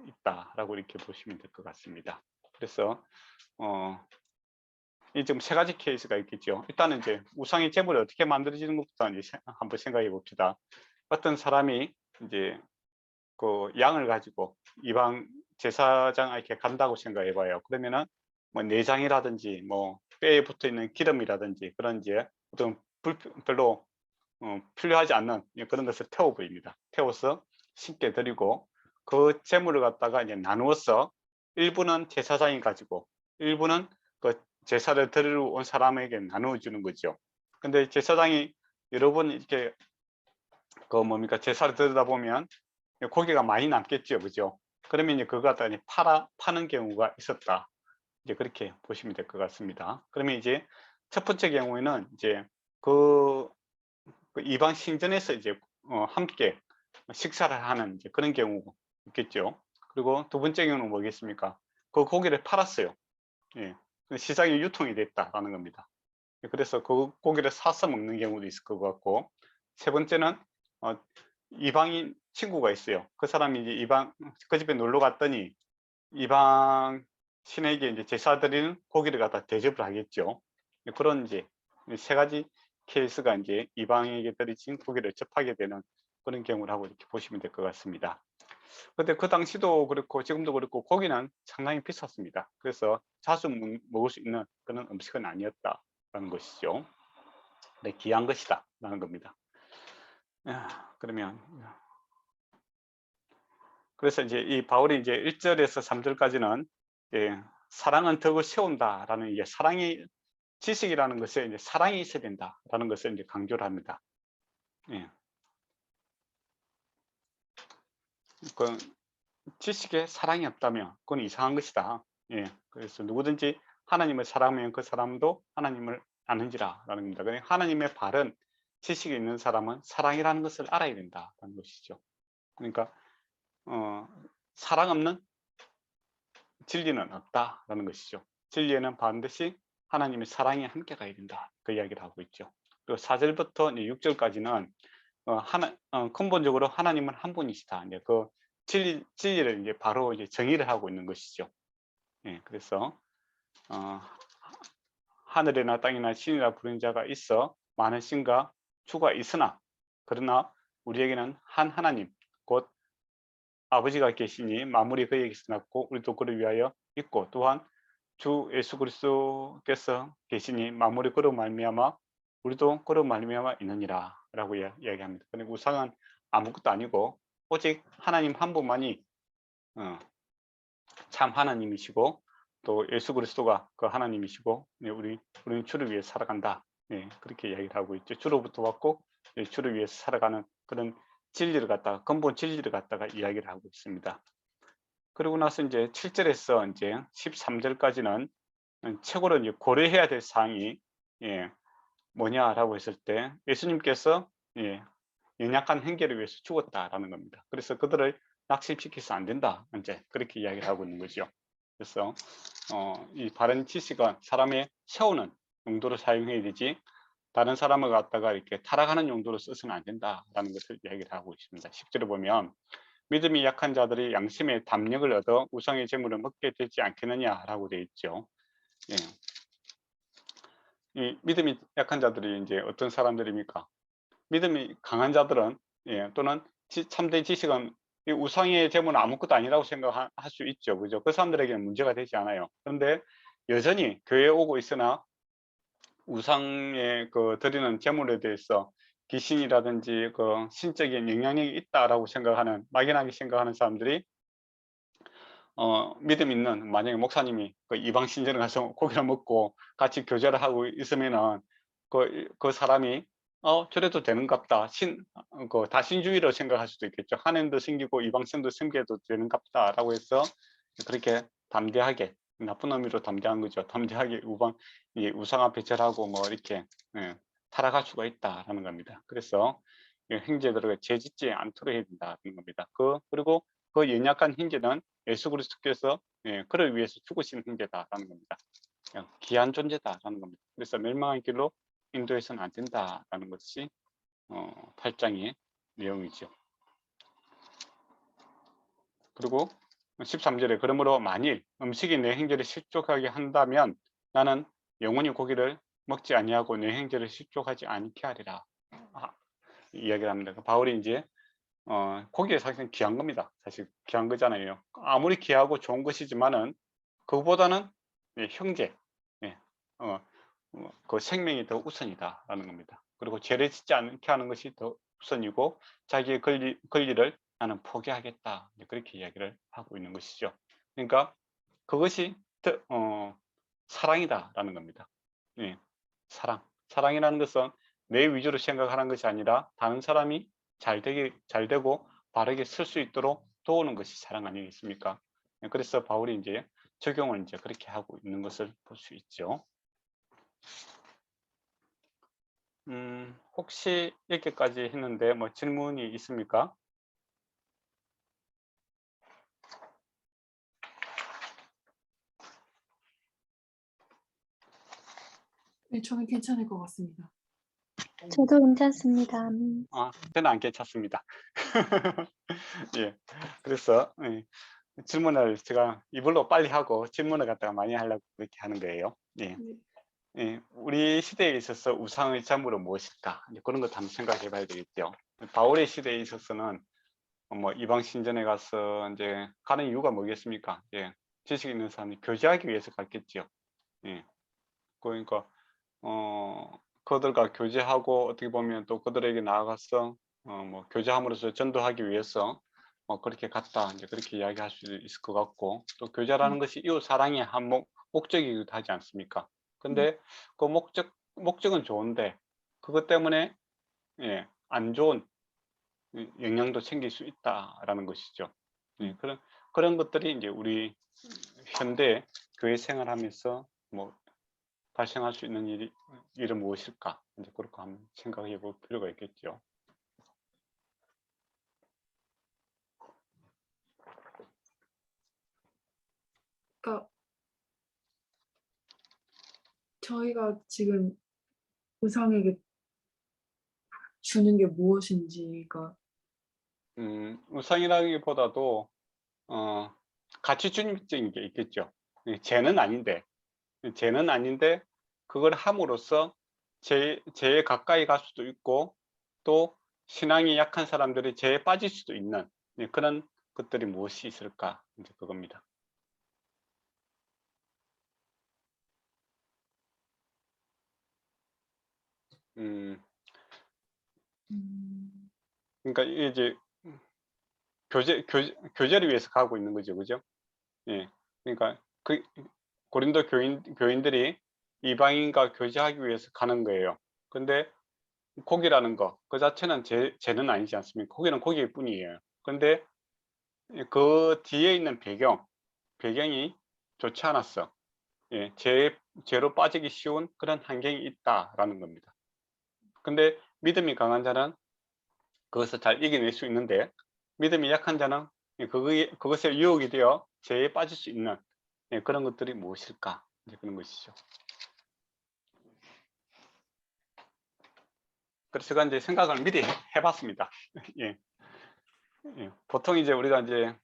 있다라고 이렇게 보시면 될 것 같습니다. 그래서 이 지금 세 가지 케이스가 있겠죠. 일단은 이제 우상의 제물이 어떻게 만들어지는 것부터 이제 한번 생각해 봅시다. 어떤 사람이 이제 그 양을 가지고 이방 제사장 이렇게 간다고 생각해 봐요. 그러면은 뭐 내장이라든지 뭐 뼈에 붙어 있는 기름이라든지 그런 이제 어떤 별로 필요하지 않는 그런 것을 태워버립니다. 태워서 신께 드리고 그 재물을 갖다가 이제 나누어서 일부는 제사장이 가지고 일부는 그 제사를 드리러 온 사람에게 나누어 주는 거죠. 근데 제사장이 여러 번 이렇게 그 뭡니까 제사를 드리다 보면 고기가 많이 남겠죠, 그죠? 그러면 이제 그거 갖다 이제 파는 경우가 있었다. 이제 그렇게 보시면 될 것 같습니다. 그러면 이제 첫 번째 경우에는 이제 그 이방 신전에서 이제 함께 식사를 하는 이제 그런 경우가 있겠죠. 그리고 두 번째 경우는 뭐겠습니까? 그 고기를 팔았어요. 예. 시장에 유통이 됐다라는 겁니다. 그래서 그 고기를 사서 먹는 경우도 있을 것 같고, 세 번째는 이방인 친구가 있어요. 그 사람이 이제 그 집에 놀러 갔더니 이방 신에게 이제 제사 드리는 고기를 갖다 대접을 하겠죠. 그런 이제 세 가지 케이스가 이제 이방에게 드려진 고기를 접하게 되는 그런 경우라고 이렇게 보시면 될 것 같습니다. 근데 그 당시도 그렇고 지금도 그렇고 고기는 상당히 비쌌습니다. 그래서 자주 먹을 수 있는 그런 음식은 아니었다라는 것이죠. 네, 귀한 것이다 라는 겁니다. 그러면 그래서 이제 이 바울이 이제 1절에서 3절까지는 사랑은 덕을 세운다라는 이제 사랑이 지식이라는 것에 이제 사랑이 있어야 된다라는 것을 이제 강조를 합니다. 예. 그 지식에 사랑이 없다면 그건 이상한 것이다. 예. 그래서 누구든지 하나님을 사랑하면 그 사람도 하나님을 아는지라라는 겁니다. 그러니까 하나님의 바른 지식이 있는 사람은 사랑이라는 것을 알아야 된다라는 것이죠. 그러니까 사랑 없는 진리는 없다라는 것이죠. 진리에는 반드시 하나님의 사랑이 함께 가야 된다. 그 이야기를 하고 있죠. 그리고 4절부터 6절까지는 근본적으로 하나님은 한 분이시다. 이제 그 진리를 이제 바로 이제 정의를 하고 있는 것이죠. 예, 그래서 하늘이나 땅이나 신이라 부르는 자가 있어 많은 신과 주가 있으나 그러나 우리에게는 한 하나님 곧 아버지가 계시니 만물이 그에게서 났고 우리도 그를 위하여 있고 또한 주 예수 그리스도께서 계시니 만물이 그로 말미암아 우리도 그로 말미암아 있느니라 라고 이야기합니다. 그러니까 우상은 아무것도 아니고 오직 하나님 한 분만이 참 하나님이시고 또 예수 그리스도가 그 하나님이시고 우리는 주를 위해 살아간다. 그렇게 이야기를 하고 있죠. 주로부터 왔고 주를 위해서 살아가는 그런 진리를 갖다가 근본 진리를 갖다가 이야기를 하고 있습니다. 그리고 나서 이제 7절에서 이제 13절까지는 최고로 이제 고려해야 될 사항이 뭐냐라고 했을 때 예수님께서 연약한 형제를 위해서 죽었다라는 겁니다. 그래서 그들을 낙심시켜서 안 된다. 이제 그렇게 이야기를 하고 있는 거죠. 그래서 이 바른 지식은 사람의 세우는 용도로 사용해야 되지 다른 사람을 갖다가 이렇게 타락하는 용도로 써서는 안 된다라는 것을 이야기를 하고 있습니다. 10절에 보면 믿음이 약한 자들이 양심의 담력을 얻어 우상의 재물을 먹게 되지 않겠느냐라고 되어 있죠. 이 믿음이 약한 자들이 이제 어떤 사람들입니까? 믿음이 강한 자들은 또는 참된 지식은 이 우상의 재물은 아무것도 아니라고 생각할 수 있죠. 그죠? 그 사람들에게는 문제가 되지 않아요. 그런데 여전히 교회에 오고 있으나 우상에 드리는 재물에 대해서 귀신이라든지 그 신적인 영향력이 있다라고 생각하는 막연하게 생각하는 사람들이 믿음 있는 만약에 목사님이 그 이방 신전에 가서 고기를 먹고 같이 교제를 하고 있으면은 그 사람이 저래도 되는갑다 다신주의로 생각할 수도 있겠죠. 하나님도 섬기고 이방신도 섬겨도 되는갑다라고 해서 그렇게 담대하게 나쁜 의미로 담대한 거죠. 담대하게 우상 앞에 절하고 뭐 이렇게 타락할 수가 있다라는 겁니다. 그래서 형제들을 죄짓지 않도록 해야 된다는 겁니다. 그리고 그 연약한 형제는 예수 그리스도께서 그를 위해서 죽으신 형제다라는 겁니다. 귀한 존재다라는 겁니다. 그래서 멸망의 길로 인도해서는 안 된다라는 것이 8장의 내용이죠. 그리고 13절에 그러므로 만일 음식이 내 형제를 실족하게 한다면 나는 영원히 고기를 먹지 아니하고 내 형제를 실족하지 않게 하리라 이야기를 합니다. 바울이 이제 고기가 사실 귀한 겁니다. 사실 귀한 거잖아요. 아무리 귀하고 좋은 것이지만은 그보다는 형제, 그 생명이 더 우선이다라는 겁니다. 그리고 죄를 짓지 않게 하는 것이 더 우선이고 자기의 권리를 나는 포기하겠다 그렇게 이야기를 하고 있는 것이죠. 그러니까 그것이 사랑이다라는 겁니다. 사랑이라는 것은 내 위주로 생각하는 것이 아니라 다른 사람이 잘 되고 바르게 쓸 수 있도록 도우는 것이 사랑 아니겠습니까? 그래서 바울이 이제 적용을 이제 그렇게 하고 있는 것을 볼 수 있죠. 혹시 이렇게까지 했는데 뭐 질문이 있습니까? 네, 저는 괜찮을 것 같습니다. 저도 괜찮습니다. 저는 안 괜찮습니다. 예, 그래서 질문을 제가 이걸로 빨리 하고 질문을 갖다가 많이 하려고 그렇게 하는 거예요. 우리 시대에 있어서 우상의 재물은 무엇일까? 그런 것도 한번 생각해 봐야 되겠죠. 바울의 시대에 있어서는 뭐 이방 신전에 가서 이제 가는 이유가 뭐겠습니까? 지식 있는 사람이 교제하기 위해서 갔겠죠. 그러니까 그들과 교제하고 어떻게 보면 또 그들에게 나아가서 뭐 교제함으로써 전도하기 위해서 그렇게 갔다 이제 그렇게 이야기할 수 있을 것 같고 또 교제라는 것이 이웃 사랑의 한 목적이기도 하지 않습니까? 근데 그 목적은 좋은데 그것 때문에 안 좋은 영향도 생길 수 있다라는 것이죠. 그런 것들이 이제 우리 현대 교회 생활하면서 뭐 발생할 수 있는 일은 무엇일까? 이제 그렇게 한번 생각해 볼 필요가 있겠죠. 그러니까 저희가 지금 우상에게 주는 게 무엇인지가 우상이라기보다도 가치 중립적인 게 있겠죠. 죄는 아닌데 그걸 함으로써 죄에 가까이 갈 수도 있고 또 신앙이 약한 사람들이 죄에 빠질 수도 있는 그런 것들이 무엇이 있을까 이제 그겁니다. 그러니까 이제 교제를 위해서 가고 있는 거죠, 그죠? 그러니까 고린도 교인들이 이방인과 교제하기 위해서 가는 거예요. 근데 고기라는 거, 그 자체는 죄는 아니지 않습니까? 고기는 고기일 뿐이에요. 근데 그 뒤에 있는 배경이 좋지 않았어. 예, 죄로 빠지기 쉬운 그런 환경이 있다라는 겁니다. 근데 믿음이 강한 자는 그것을 잘 이겨낼 수 있는데, 믿음이 약한 자는 그것에 유혹이 되어 죄에 빠질 수 있는, 예, 그런 것들이 무엇일까? 이제 그런 것이죠. 그래서 제가 이제 생각을 미리 해봤습니다. 예. 예. 보통 이제 우리가 이제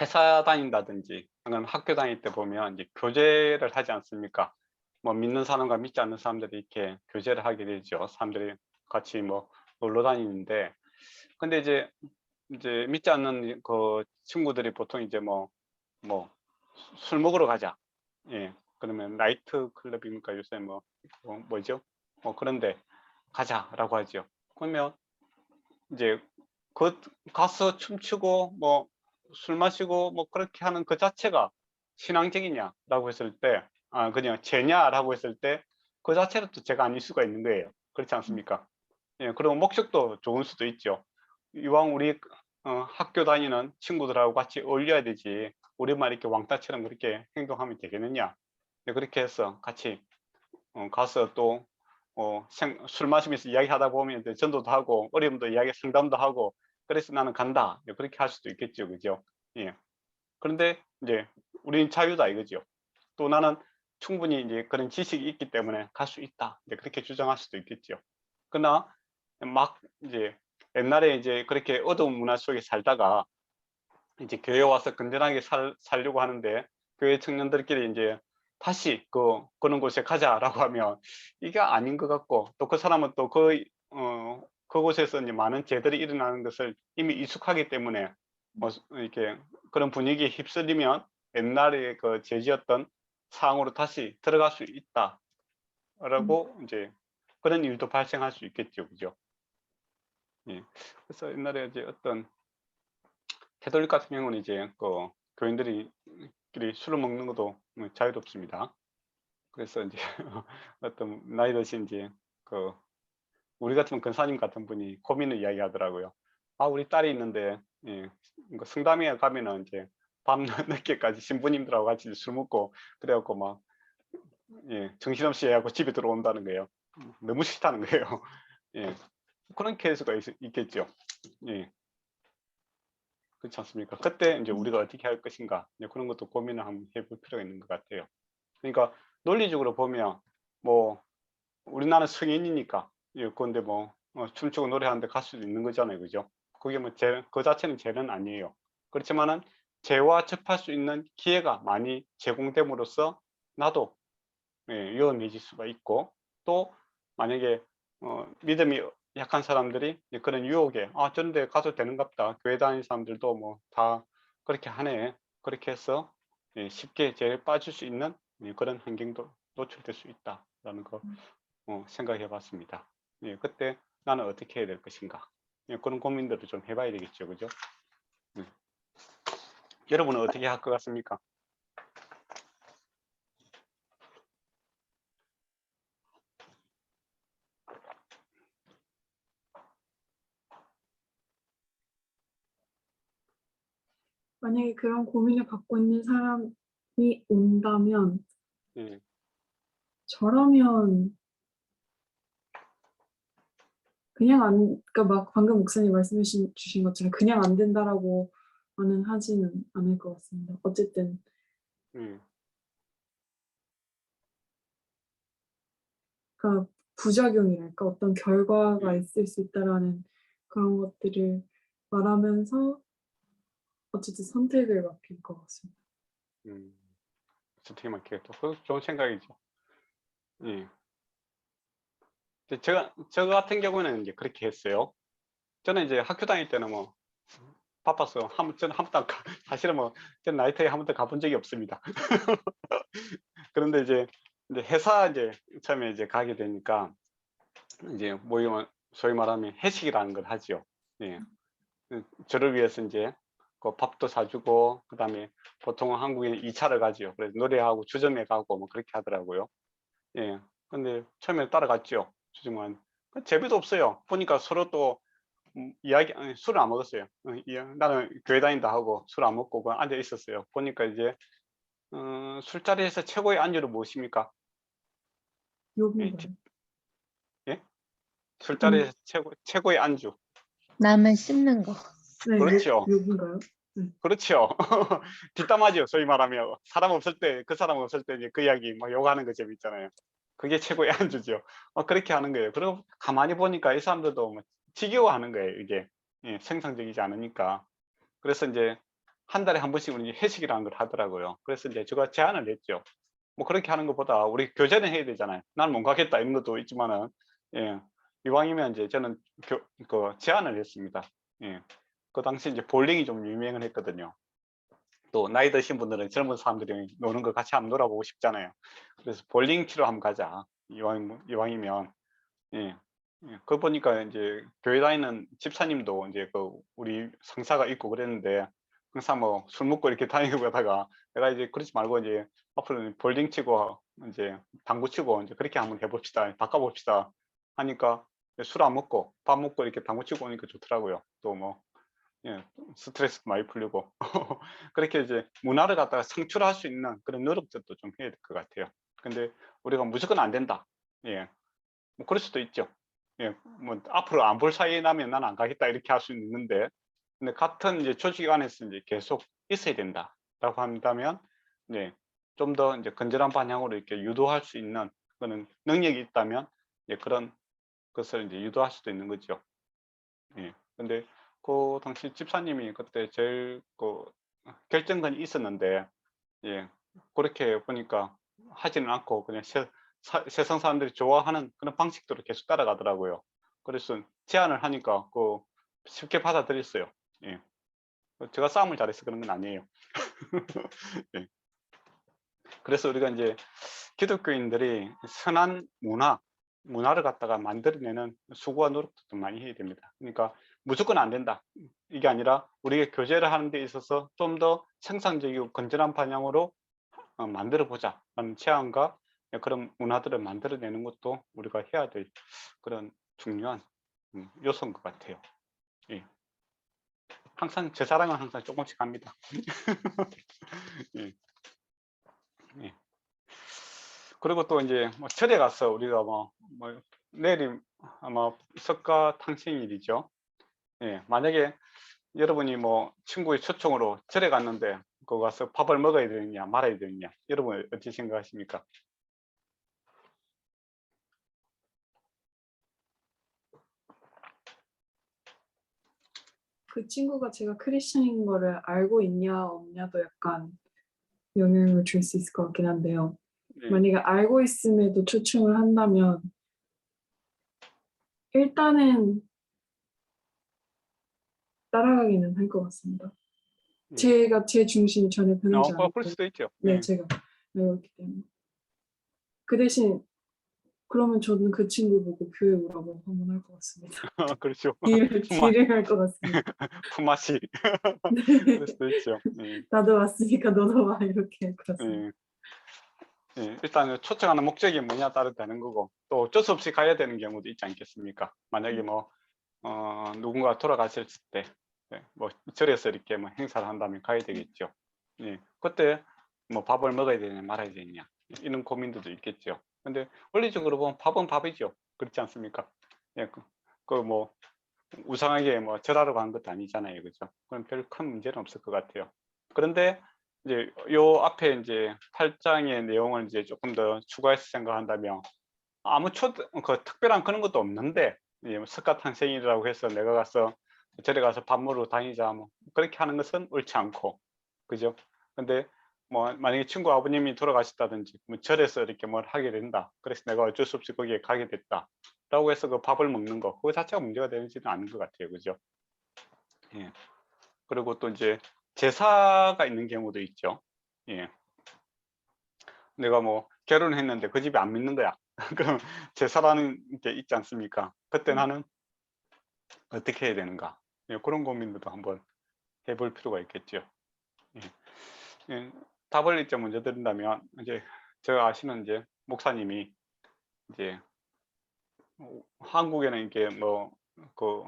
회사 다닌다든지 아니면 학교 다닐 때 보면 이제 교제를 하지 않습니까? 뭐 믿는 사람과 믿지 않는 사람들이 이렇게 교제를 하게 되죠. 사람들이 같이 뭐 놀러 다니는데, 근데 이제 믿지 않는 그 친구들이 보통 이제 뭐 술 먹으러 가자. 예. 그러면 나이트 클럽입니까? 요새 뭐죠? 그런데 가자라고 하죠. 그러면 이제 그 가서 춤추고 뭐 술 마시고 뭐 그렇게 하는 그 자체가 신앙적이냐라고 했을 때, 그냥 죄냐라고 했을 때 그 자체로 또 죄가 아닐 수가 있는 거예요. 그렇지 않습니까? 예, 그리고 목적도 좋은 수도 있죠. 이왕 우리 학교 다니는 친구들하고 같이 어울려야 되지, 우리만 이렇게 왕따처럼 그렇게 행동하면 되겠느냐. 예, 그렇게 해서 같이 가서 또 술 마시면서 이야기하다 보면 이제 전도도 하고 어려움도 이야기 상담도 하고, 그래서 나는 간다, 예, 그렇게 할 수도 있겠죠. 그죠? 예. 그런데 이제 우리는 자유다 이거죠. 또 나는 충분히 이제 그런 지식이 있기 때문에 갈 수 있다, 이제 그렇게 주장할 수도 있겠죠. 그러나 막 이제 옛날에 이제 그렇게 어두운 문화 속에 살다가 이제 교회 와서 건전하게 살려고 하는데, 교회 청년들끼리 이제 다시 그런 곳에 가자라고 하면 이게 아닌 것 같고, 또 그 사람은 또 그곳에서 이제 많은 죄들이 일어나는 것을 이미 익숙하기 때문에 이렇게 그런 분위기에 휩쓸리면 옛날에 그 죄지었던 상황으로 다시 들어갈 수 있다라고 이제 그런 일도 발생할 수 있겠죠. 그죠? 예. 그래서 옛날에 이제 어떤 캐톨릭 같은 경우는 이제 교인들이 끼리 술을 먹는 것도 자유롭습니다. 그래서 이제 어떤 나이 드신 이제 우리 같은 근사님 같은 분이 고민을 이야기하더라고요. 우리 딸이 있는데, 예, 성당에 가면은 이제 밤 늦게까지 신부님들하고 같이 술 먹고 그래갖고 막, 예, 정신없이 해갖고 집에 들어온다는 거예요. 너무 싫다는 거예요. 예, 그런 케이스가 있겠죠. 예. 그렇지 않습니까? 그때 이제 우리가 어떻게 할 것인가, 이제 그런 것도 고민을 한번 해볼 필요가 있는 것 같아요. 그러니까 논리적으로 보면 뭐 우리나라는 성인이니까, 예, 그런데 춤추고 노래하는데 갈 수도 있는 거잖아요. 그죠? 그게 그 자체는 죄는 아니에요. 그렇지만은 죄와 접할 수 있는 기회가 많이 제공됨으로써 나도, 예, 위험해질 수가 있고, 또 만약에 믿음이 약한 사람들이 이제 그런 유혹에 저런 데 가도 되는갑다, 교회 다니는 사람들도 뭐 다 그렇게 하네, 그렇게 해서, 예, 쉽게 죄에 빠질 수 있는, 예, 그런 환경도 노출될 수 있다라는 거 생각해 봤습니다. 예, 그때 나는 어떻게 해야 될 것인가, 예, 그런 고민들을 좀 해봐야 되겠죠. 그죠? 여러분은 어떻게 할 것 같습니까? 만약에 그런 고민을 갖고 있는 사람이 온다면 예, 저라면 그러니까 막 방금 목사님 말씀해 주신 것처럼 그냥 안 된다라고는 하지는 않을 것 같습니다. 어쨌든 예, 그러니까 부작용이랄까 어떤 결과가 예, 있을 수 있다라는 그런 것들을 말하면서 어쨌든 선택을 맡길 것 같습니다. 어떻게 맞겠죠? 그 좋은 생각이죠. 예. 근데 저 같은 경우는 이제 그렇게 했어요. 저는 이제 학교 다닐 때는 뭐 바빠서 저는 한 번도 사실은 저는 나이트에 한 번도 가본 적이 없습니다. 그런데 이제 회사 이제 처음에 이제 가게 되니까 이제 모임을 소위 말하면 회식이라는 걸 하죠. 예. 저를 위해서 이제 그 밥도 사주고, 그다음에 보통은 한국에 2차를 가죠. 그래서 노래하고 주점에 가고 뭐 그렇게 하더라고요. 예. 근데 처음에 따라갔죠. 주중만. 재미도 없어요. 보니까 서로 또 술을 안 먹었어요. 나는 교회 다닌다 하고 술 안 먹고 그냥 앉아 있었어요. 보니까 이제 술자리에서 최고의 안주는 무엇입니까? 욕인가요? 예? 술자리에서 최고의 안주. 남을 씹는 거. 네, 그렇죠. 욕인가요? 그렇죠. 뒷담화죠. 소위 말하면 사람 없을 때, 그 사람 없을 때 이제 그 이야기 뭐 욕하는 거 재밌잖아요. 그게 최고의 안주죠. 그렇게 하는 거예요. 그리고 가만히 보니까 이 사람들도 뭐 지겨워하는 거예요. 이게 생산적이지 않으니까. 그래서 이제 한 달에 한 번씩 우리 회식이라는 걸 하더라고요. 그래서 이제 제가 제안을 했죠. 뭐 그렇게 하는 것보다 우리 교제는 해야 되잖아요. 난 못 가겠다 이런 것도 있지만은, 예, 이왕이면 이제 저는 그 제안을 했습니다. 예. 그 당시 이제 볼링이 좀 유명을 했거든요. 또 나이 드신 분들은 젊은 사람들이 노는 거 같이 한번 놀아보고 싶잖아요. 그래서 볼링 치러 한번 가자. 이왕이면. 예. 예. 그거 보니까 이제 교회 다니는 집사님도 이제 그 우리 상사가 있고 그랬는데, 항상 뭐 술 먹고 이렇게 다니고 그러다가 내가 이제 그러지 말고 이제 앞으로는 볼링 치고 이제 당구 치고 이제 그렇게 한번 해봅시다. 바꿔봅시다. 하니까 술 안 먹고 밥 먹고 이렇게 당구 치고 오니까 좋더라고요. 또 뭐, 예, 스트레스 많이 풀리고. 그렇게 이제 문화를 갖다가 성취할 수 있는 그런 노력들도 좀 해야 될 것 같아요. 근데 우리가 무조건 안 된다. 예. 뭐 그럴 수도 있죠. 예, 뭐 앞으로 안 볼 사이에 나면 난 안 가겠다 이렇게 할 수 있는데, 근데 같은 이제 조직 안에서 이제 계속 있어야 된다라고 한다면, 네, 좀 더 이제 건전한 방향으로 이렇게 유도할 수 있는 그런 능력이 있다면, 이제 그런 것을 이제 유도할 수도 있는 거죠. 예. 근데 그 당시 집사님이 그때 제일 그 결정권이 있었는데, 예, 그렇게 보니까 하지는 않고 그냥 세상 사람들이 좋아하는 그런 방식대로 계속 따라가더라고요. 그래서 제안을 하니까 그 쉽게 받아들였어요. 예. 제가 싸움을 잘해서 그런 건 아니에요. 예. 그래서 우리가 이제 기독교인들이 선한 문화를 갖다가 만들어내는 수고와 노력도 좀 많이 해야 됩니다. 그러니까 무조건 안 된다. 이게 아니라 우리가 교제를 하는 데 있어서 좀 더 생산적이고 건전한 방향으로 만들어 보자 라는 제안과 그런 문화들을 만들어내는 것도 우리가 해야 될 그런 중요한 요소인 것 같아요. 예. 항상 제 사랑은 항상 조금씩 합니다. 예. 예. 그리고 또 이제 뭐 절에 가서 우리가 뭐 내일이 아마 석가탕신일이죠. 예. 만약에 여러분이 뭐 친구의 초청으로 절에 갔는데 거기 가서 밥을 먹어야 되느냐 말아야 되느냐, 여러분 어떻게 생각하십니까? 그 친구가 제가 크리스천인 거를 알고 있냐 없냐도 약간 영향을 줄 수 있을 것 같긴 한데요. 예. 만약에 알고 있음에도 초청을 한다면 일단은 따라가기는 할 것 같습니다. 제 중심이 전혀 변하지 그럴 않고, 수도 있죠. 네, 예. 제가 알고 있기 때문에. 그 대신 그러면 저는 그 친구 보고 교회 오라고 한번 할 것 같습니다. 그렇죠. 딜을 할 것 같습니다. 품앗이. 그럴 네. 수도 있죠. 예. 나도 왔으니까 너도 와 이렇게 할 것 같습니다. 예. 예. 일단 초청하는 목적이 뭐냐 따라 되는 거고, 또 어쩔 수 없이 가야 되는 경우도 있지 않겠습니까? 만약에 뭐 누군가 돌아가셨을 때, 예, 뭐 절에서 이렇게 뭐 행사를 한다면 가야 되겠죠. 예. 그때 뭐 밥을 먹어야 되냐 말아야 되냐 이런 고민들도 있겠죠. 근데 원리적으로 보면 밥은 밥이죠. 그렇지 않습니까? 예. 그 뭐 우상하게 뭐 절하러 간 것도 아니잖아요. 그죠? 그럼 별 큰 문제는 없을 것 같아요. 그런데 이제 요 앞에 이제 8장의 내용을 이제 조금 더 추가해서 생각한다면, 아무 그 특별한 그런 것도 없는데, 뭐 석가탄생이라고 해서 내가 가서 절에 가서 밥 먹으러 다니자 뭐 그렇게 하는 것은 옳지 않고, 그죠? 근데 뭐 만약에 친구 아버님이 돌아가셨다든지 뭐 절에서 이렇게 뭘 하게 된다, 그래서 내가 어쩔 수 없이 거기에 가게 됐다 라고 해서 그 밥을 먹는 거, 그거 자체가 문제가 되지는 않은 것 같아요. 그죠? 예. 그리고 또 이제 제사가 있는 경우도 있죠. 예. 내가 뭐 결혼했는데 그 집이 안 믿는 거야. 그럼 제사라는 게 있지 않습니까? 그때 나는 어떻게 해야 되는가? 예, 그런 고민도 한번 해볼 필요가 있겠죠. 예. 예, 답을 이제 먼저 드린다면, 이제 제가 아시는 이제 목사님이 이제 한국에는 이게 뭐 그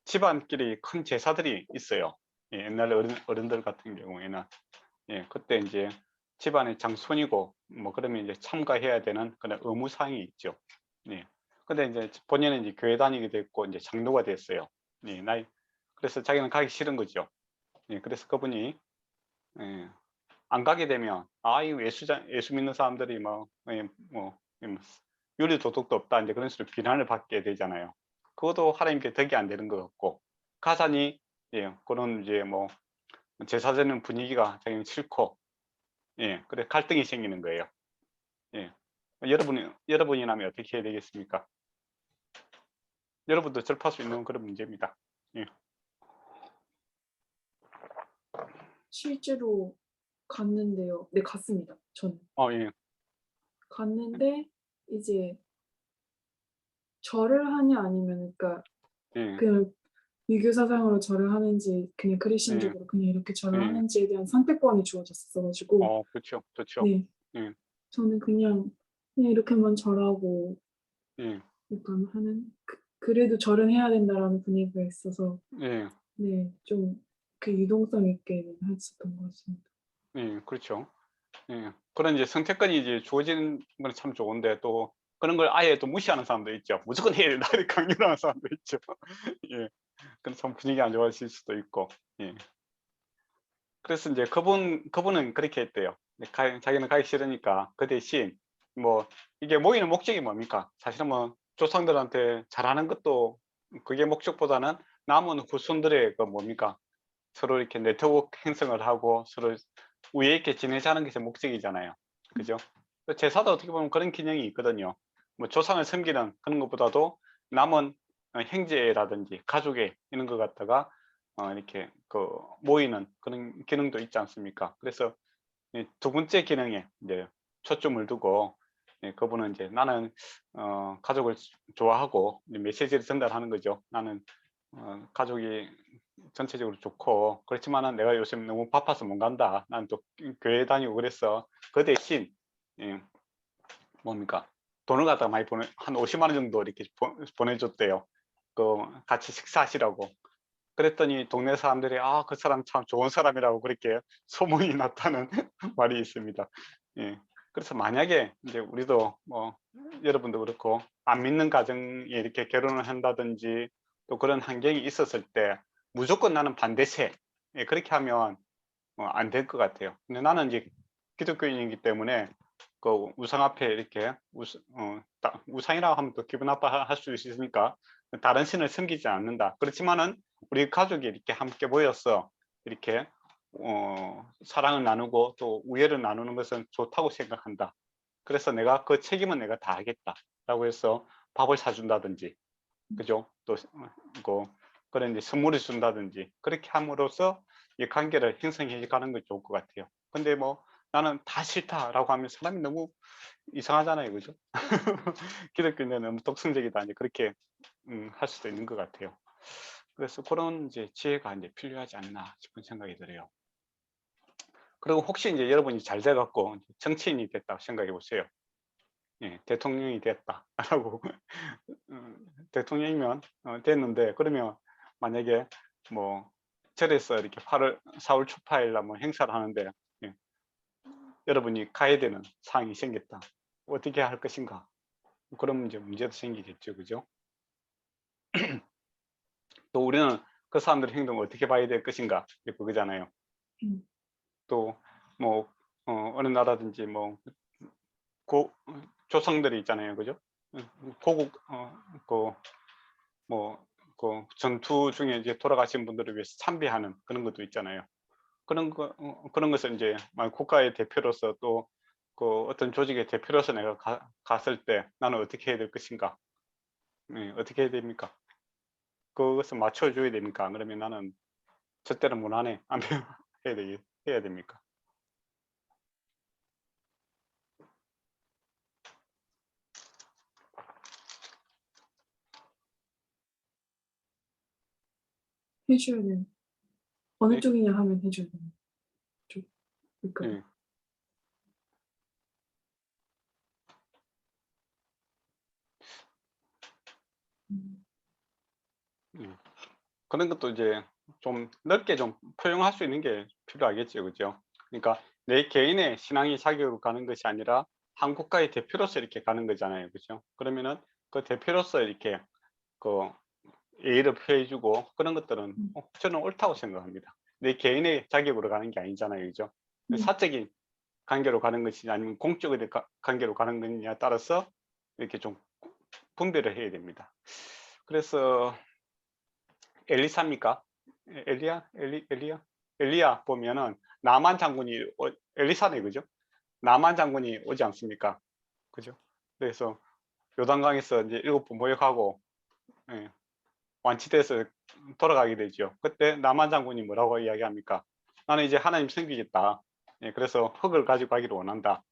집안끼리 큰 제사들이 있어요. 예, 옛날 어른들 같은 경우에는, 예, 그때 이제 집안의 장손이고 뭐 그러면 이제 참가해야 되는 그런 의무 사항이 있죠. 예. 근데 이제 본인은 이제 교회 다니게 됐고 이제 장로가 됐어요. 예, 그래서 자기는 가기 싫은 거죠. 예, 그래서 그분이 예, 안 가게 되면 이 예수 믿는 사람들이 윤리 도덕도 없다 이제 그런 식으로 비난을 받게 되잖아요. 그것도 하나님께 덕이 안 되는 것 같고 가자니 예, 그런 이제 뭐 제사 드리는 분위기가 자기는 싫고 예, 그래 갈등이 생기는 거예요. 예. 여러분이라면 어떻게 해야 되겠습니까? 여러분도 접할 수 있는 그런 문제입니다. 예. 실제로 갔는데요. 네, 갔습니다. 저는. 예. 갔는데 이제 절을 하냐 아니면 그러니까 예. 그냥 유교 사상으로 절을 하는지 그냥 크리스천적으로 그냥 이렇게 절을 예. 하는지에 대한 선택권이 주어졌어 가지고 그렇죠. 좋죠. 네. 예. 저는 그냥 이렇게만 절하고 예. 약간 하는 그래도 절은 해야 된다라는 분위기가 있어서 예. 네, 좀 그 유동성 있게 했었던 것 같습니다. 예. 그렇죠. 예. 그런 이제 선택권이 이제 주어지는 건 참 좋은데 또 그런 걸 아예 또 무시하는 사람도 있죠. 무조건 해야 된다 이렇게 강요하는 사람도 있죠. 예. 그럼 참 분위기 안 좋아질 수도 있고. 예. 그래서 이제 그분은 그렇게 했대요. 자기는 가기 싫으니까 그 대신 뭐 이게 모이는 목적이 뭡니까? 사실은 뭐 조상들한테 잘하는 것도 그게 목적보다는 남은 후손들의 그 뭡니까? 서로 이렇게 네트워크 형성을 하고 서로 우애 있게 지내자는 게 목적이잖아요. 그죠? 제사도 어떻게 보면 그런 기능이 있거든요. 뭐 조상을 섬기는 그런 것보다도 남은 형제라든지 가족에 이런 것 갖다가 이렇게 그 모이는 그런 기능도 있지 않습니까? 그래서 이 두 번째 기능에 이제 초점을 두고 그분은 이제 나는 가족을 좋아하고 이제 메시지를 전달하는 거죠. 나는 가족이 전체적으로 좋고 그렇지만은 내가 요즘 너무 바빠서 못 간다. 난 또 교회 다니고 그래서 그 대신 예, 뭡니까 돈을 갖다가 많이 한 50만 원 정도 이렇게 보내줬대요. 그 같이 식사하시라고. 그랬더니 동네 사람들이 그 사람 참 좋은 사람이라고 그렇게 소문이 났다는 말이 있습니다. 예. 그래서 만약에 이제 우리도 뭐 여러분도 그렇고 안 믿는 가정에 이렇게 결혼을 한다든지 또 그런 환경이 있었을 때 무조건 나는 반대세 그렇게 하면 안 될 것 같아요. 근데 나는 이제 기독교인이기 때문에 그 우상 앞에 이렇게 우상이라고 하면 또 기분 나빠할 수 있으니까 다른 신을 섬기지 않는다. 그렇지만은 우리 가족이 이렇게 함께 모여서 이렇게 사랑을 나누고 또 우애를 나누는 것은 좋다고 생각한다. 그래서 내가 그 책임은 내가 다 하겠다라고 해서 밥을 사준다든지, 그죠? 또 그런 이제 선물을 준다든지 그렇게 함으로써 이 관계를 형성해 가는 게 좋을 것 같아요. 근데 뭐 나는 다 싫다라고 하면 사람이 너무 이상하잖아요, 그죠? 기독교는 너무 독선적이다 이제 그렇게 할 수도 있는 것 같아요. 그래서 그런 이제 지혜가 이제 필요하지 않나 싶은 생각이 들어요. 그리고 혹시 이제 여러분이 잘 돼갖고 정치인이 됐다고 생각해 보세요. 예, 대통령이 됐다라고 대통령이면 됐는데 그러면 만약에 뭐 절에서 이렇게 4월 초파일 날 뭐 행사를 하는데 예, 여러분이 가야 되는 상황이 생겼다. 어떻게 할 것인가? 그런 문제도 생기겠죠, 그죠? 또 우리는 그 사람들의 행동을 어떻게 봐야 될 것인가? 그거잖아요. 음. 또 뭐 어느 나라든지 뭐 조상들이 있잖아요, 그죠? 고국 그 전투 중에 이제 돌아가신 분들을 위해서 참배하는 그런 것도 있잖아요. 그런 것은 이제 국가의 대표로서 또 그 어떤 조직의 대표로서 내가 갔을 때 나는 어떻게 해야 될 것인가? 어떻게 해야 됩니까? 그것을 맞춰줘야 됩니까? 안 그러면 나는 절대로 무난해. 안 해야 됩니까? 해줘야 되는 어느 네? 쪽이냐 하면 해줘야 되는 쪽일까요? 예. 음. 예. 그런 것도 이제 좀 넓게 좀 포용할 수 있는 게 필요하겠죠, 그죠? 그러니까 내 개인의 신앙의 자격으로 가는 것이 아니라 한 국가의 대표로서 이렇게 가는 거잖아요. 그죠? 그러면은 그 대표로서 이렇게 그 예의를 표해주고 그런 것들은 저는 옳다고 생각합니다. 내 개인의 자격으로 가는 게 아니잖아요. 그죠? 사적인 관계로 가는 것이냐 아니면 공적인 관계로 가는 것이냐에 따라서 이렇게 좀 분별을 해야 됩니다. 그래서 엘리사입니까? 엘리야 보면은 나만 장군이 엘리사네, 그죠? 나만 장군이 오지 않습니까? 그죠? 그래서 요단강에서 이제 7번 모욕하고 예, 완치돼서 돌아가게 되죠. 그때 나만 장군이 뭐라고 이야기합니까? 나는 이제 하나님 섬기겠다. 예, 그래서 흙을 가지고 가기를 원한다.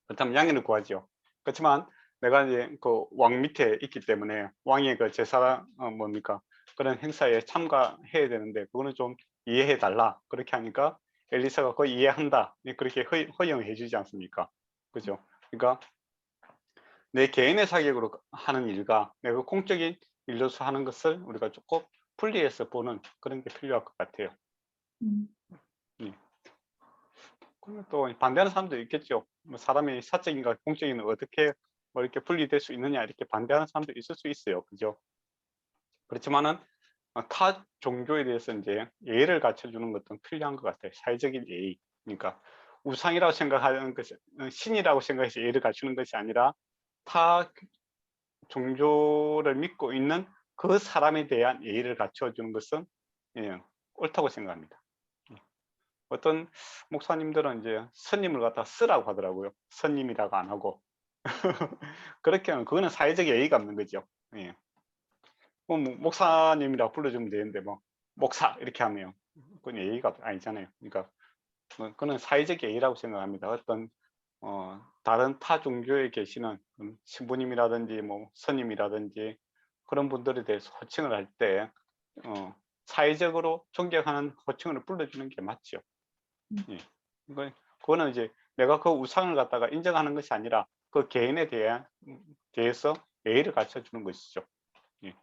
그렇다면 양해를 구하죠. 그렇지만 내가 이제 그 왕 밑에 있기 때문에 왕의 그 제사 뭡니까? 그런 행사에 참가해야 되는데 그거는 좀 이해해 달라. 그렇게 하니까 엘리사가 그거 이해한다. 예, 그렇게 허용해 주지 않습니까? 그죠? 그러니까 내 개인의 자격으로 하는 일과 내가 공적인 일로서 하는 것을 우리가 조금 분리해서 보는 그런 게 필요할 것 같아요. 예. 그러면 또 반대하는 사람도 있겠죠. 뭐 사람이 사적인과 공적인 어떻게 뭐 이렇게 분리될 수 있느냐 이렇게 반대하는 사람도 있을 수 있어요. 그죠? 그렇지만은 타 종교에 대해서 이제 예의를 갖춰주는 것도 필요한 것 같아요. 사회적인 예의. 그러니까 우상이라고 생각하는 것이 신이라고 생각해서 예의를 갖추는 것이 아니라 타 종교를 믿고 있는 그 사람에 대한 예의를 갖춰주는 것은 예, 옳다고 생각합니다. 어떤 목사님들은 이제 스님을 갖다 쓰라고 하더라고요. 스님이라고 안 하고. 그렇게 하면 그거는 사회적 예의가 없는 거죠. 예. 뭐 목사님이라고 불러주면 되는데 뭐 목사 이렇게 하면 그건 예의가 아니잖아요. 그러니까 뭐 그거는 사회적 예의라고 생각합니다. 어떤 다른 타 종교에 계시는 신부님이라든지 뭐 스님이라든지 그런 분들에 대해서 호칭을 할 때 사회적으로 존경하는 호칭을 불러주는 게 맞죠. 예. 그거는 이제 내가 그 우상을 갖다가 인정하는 것이 아니라 그 개인에 대해서 예의를 갖춰 주는 것이죠. 예.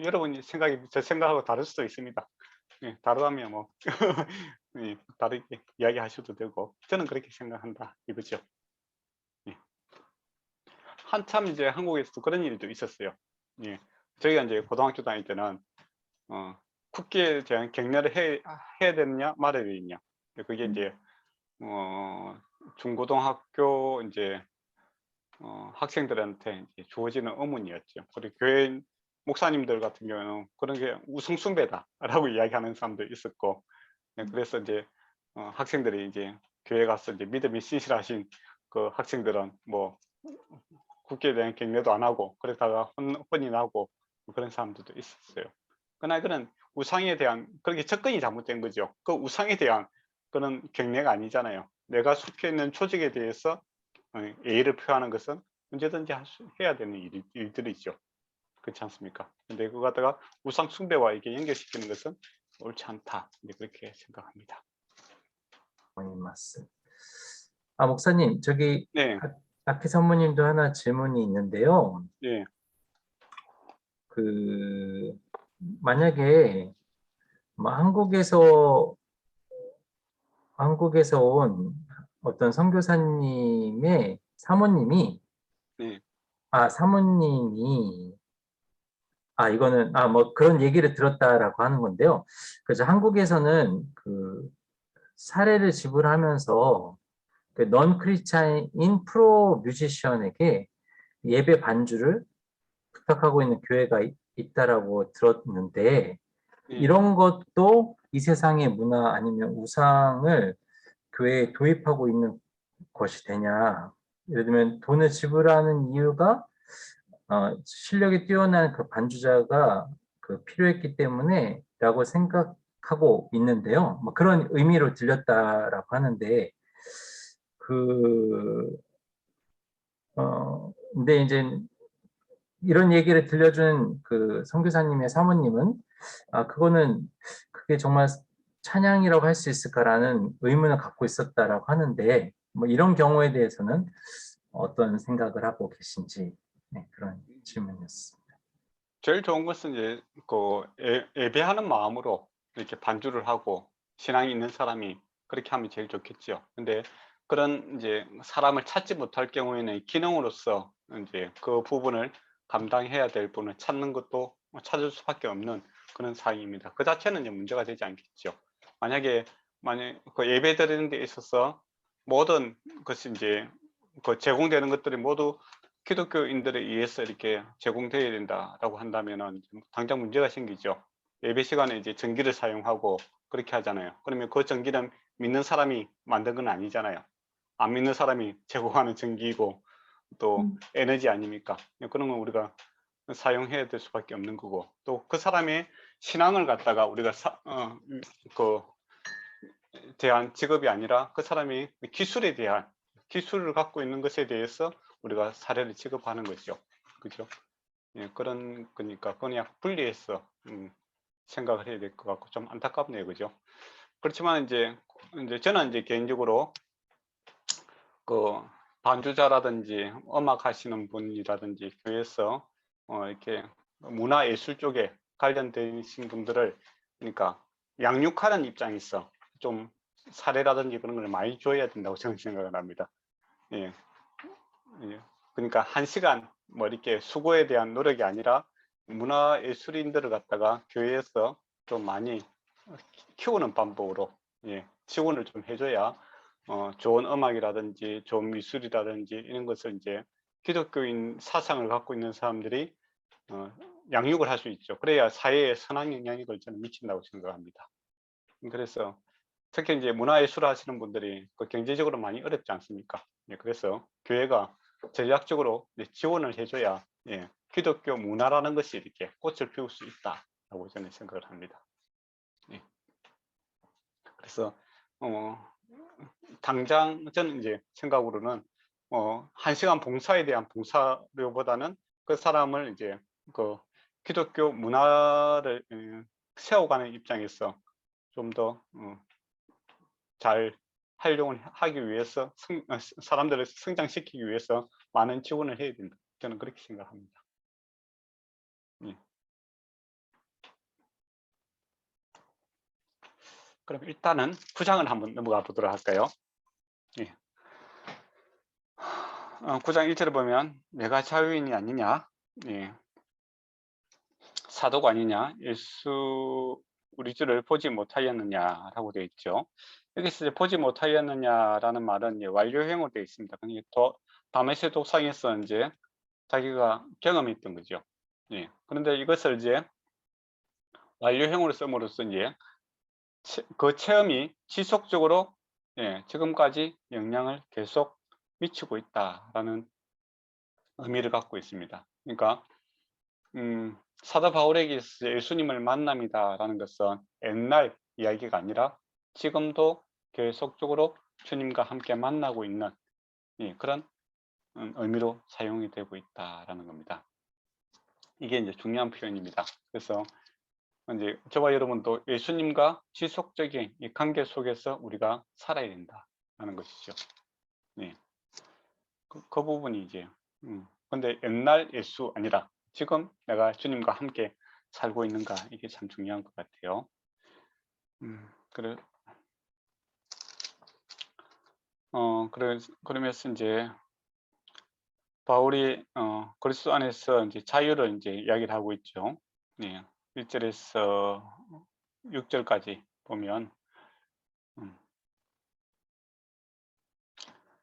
여러분이 생각이 제 생각하고 다를 수도 있습니다. 예, 다르다면 뭐 예, 다르게 이야기하셔도 되고 저는 그렇게 생각한다 이거죠. 예. 한참 이제 한국에서도 그런 일도 있었어요. 예. 저희가 이제 고등학교 다닐 때는 국기에 대한 경례를 해야 되느냐 말아야 되느냐 그게 이제 중고등학교 이제 학생들한테 이제 주어지는 의문이었죠. 그리고 교회 목사님들 같은 경우는 그런 게 우승숭배다라고 이야기하는 사람도 있었고, 그래서 이제 학생들이 이제 교회 가서 이제 믿음이 신실하신 그 학생들은 뭐 국기에 대한 경례도 안 하고 그러다가 혼이 나고 그런 사람들도 있었어요. 그러나 그런 우상에 대한 그렇게 접근이 잘못된 거죠. 그 우상에 대한 그런 경례가 아니잖아요. 내가 속해 있는 조직에 대해서 예의를 표하는 것은 언제든지 해야 되는 일들이죠. 그렇지 않습니까? 근데 그거 갖다가 우상 숭배와 이렇게 연결시키는 것은 옳지 않다. 그렇게 생각합니다. 말씀. 아, 목사님, 저기 네, 아키 사모님도 하나 질문이 있는데요. 네, 그 만약에 뭐 한국에서 온 어떤 선교사님의 사모님이 네, 사모님이 이거는 뭐 그런 얘기를 들었다라고 하는 건데요. 그래서 한국에서는 그 사례를 지불하면서 그 넌 크리스찬인 프로 뮤지션에게 예배 반주를 부탁하고 있는 교회가 있다라고 들었는데 네. 이런 것도 이 세상의 문화 아니면 우상을 교회에 도입하고 있는 것이 되냐. 예를 들면 돈을 지불하는 이유가 실력이 뛰어난 그 반주자가 필요했기 때문에 라고 생각하고 있는데요. 뭐 그런 의미로 들렸다라고 하는데 근데 이제 이런 얘기를 들려준 그 선교사님의 사모님은 그거는 그게 정말 찬양이라고 할 수 있을까라는 의문을 갖고 있었다라고 하는데 뭐 이런 경우에 대해서는 어떤 생각을 하고 계신지 그런 질문이었습니다. 제일 좋은 것은 이제 그 예배하는 마음으로 이렇게 반주를 하고 신앙이 있는 사람이 그렇게 하면 제일 좋겠죠. 근데 그런 이제 사람을 찾지 못할 경우에는 기능으로서 이제 그 부분을 감당해야 될 분을 찾는 것도 찾을 수밖에 없는 그런 사항입니다. 그 자체는 이제 문제가 되지 않겠죠. 만약에 그 예배 드리는 데 있어서 모든 것이 이제 그 제공되는 것들이 모두 기독교인들에 의해서 이렇게 제공되어야 된다라고 한다면은 당장 문제가 생기죠. 예배 시간에 이제 전기를 사용하고 그렇게 하잖아요. 그러면 그 전기는 믿는 사람이 만든 건 아니잖아요. 안 믿는 사람이 제공하는 전기이고 또 에너지 아닙니까? 그런 건 우리가 사용해야 될 수밖에 없는 거고, 또 그 사람의 신앙을 갖다가 우리가 대한 직업이 아니라 그 사람이 기술에 대한 기술을 갖고 있는 것에 대해서 우리가 사례를 취급하는 거죠. 그죠? 예, 그런 거니까 그냥 분리해서 생각을 해야 될 것 같고 좀 안타깝네요. 그죠? 그렇지만 이제 저는 이제 개인적으로 그 반주자라든지 음악 하시는 분이라든지 교회에서 이렇게 문화예술 쪽에 관련되신 분들을 그러니까 양육하는 입장에서 좀 사례라든지 그런 걸 많이 줘야 된다고 저는 생각을 합니다. 예. 예. 그러니까 1시간 뭐 이렇게 수고에 대한 노력이 아니라 문화예술인들을 갖다가 교회에서 좀 많이 키우는 방법으로 지원을 좀 해줘야 좋은 음악이라든지 좋은 미술이라든지 이런 것을 이제 기독교인 사상을 갖고 있는 사람들이 양육을 할 수 있죠. 그래야 사회에 선한 영향력을 저는 미친다고 생각합니다. 그래서 특히 이제 문화예술 하시는 분들이 경제적으로 많이 어렵지 않습니까? 그래서 교회가 전략적으로 지원을 해줘야 기독교 문화라는 것이 이렇게 꽃을 피울 수 있다라고 저는 생각을 합니다. 그래서 당장 저는 이제 생각으로는 1시간 봉사에 대한 봉사료보다는 그 사람을 이제 그 기독교 문화를 세워가는 입장에서 좀 더 잘 활용을 하기 위해서 사람들을 성장시키기 위해서 많은 지원을 해야 된다. 저는 그렇게 생각합니다. 예. 그럼 일단은 9장을 한번 넘어가 보도록 할까요? 예. 9장 1절을 보면 내가 자유인이 아니냐, 사도가 아니냐, 예수 우리 주를 보지 못하였느냐라고 되어 있죠. 여기서 보지 못하였느냐라는 말은 완료형으로 되어 있습니다. 다메섹 독상에서 이제 자기가 경험했던 거죠. 그런데 이것을 이제 완료형으로 씀으로써 이제 그 체험이 지속적으로 지금까지 영향을 계속 미치고 있다라는 의미를 갖고 있습니다. 그러니까 사도 바울에게 예수님을 만남이다라는 것은 옛날 이야기가 아니라 지금도 계속적으로 주님과 함께 만나고 있는 그런 의미로 사용이 되고 있다라는 겁니다. 이게 이제 중요한 표현입니다. 그래서 이제 저와 여러분도 예수님과 지속적인 이 관계 속에서 우리가 살아야 된다라는 것이죠. 그 부분이 이제 근데 옛날 예수 아니라 지금 내가 주님과 함께 살고 있는가, 이게 참 중요한 것 같아요. 그러면서 이제 바울이 그리스도 안에서 이제 자유를 이제 이야기를 하고 있죠. 1절에서 6절까지 보면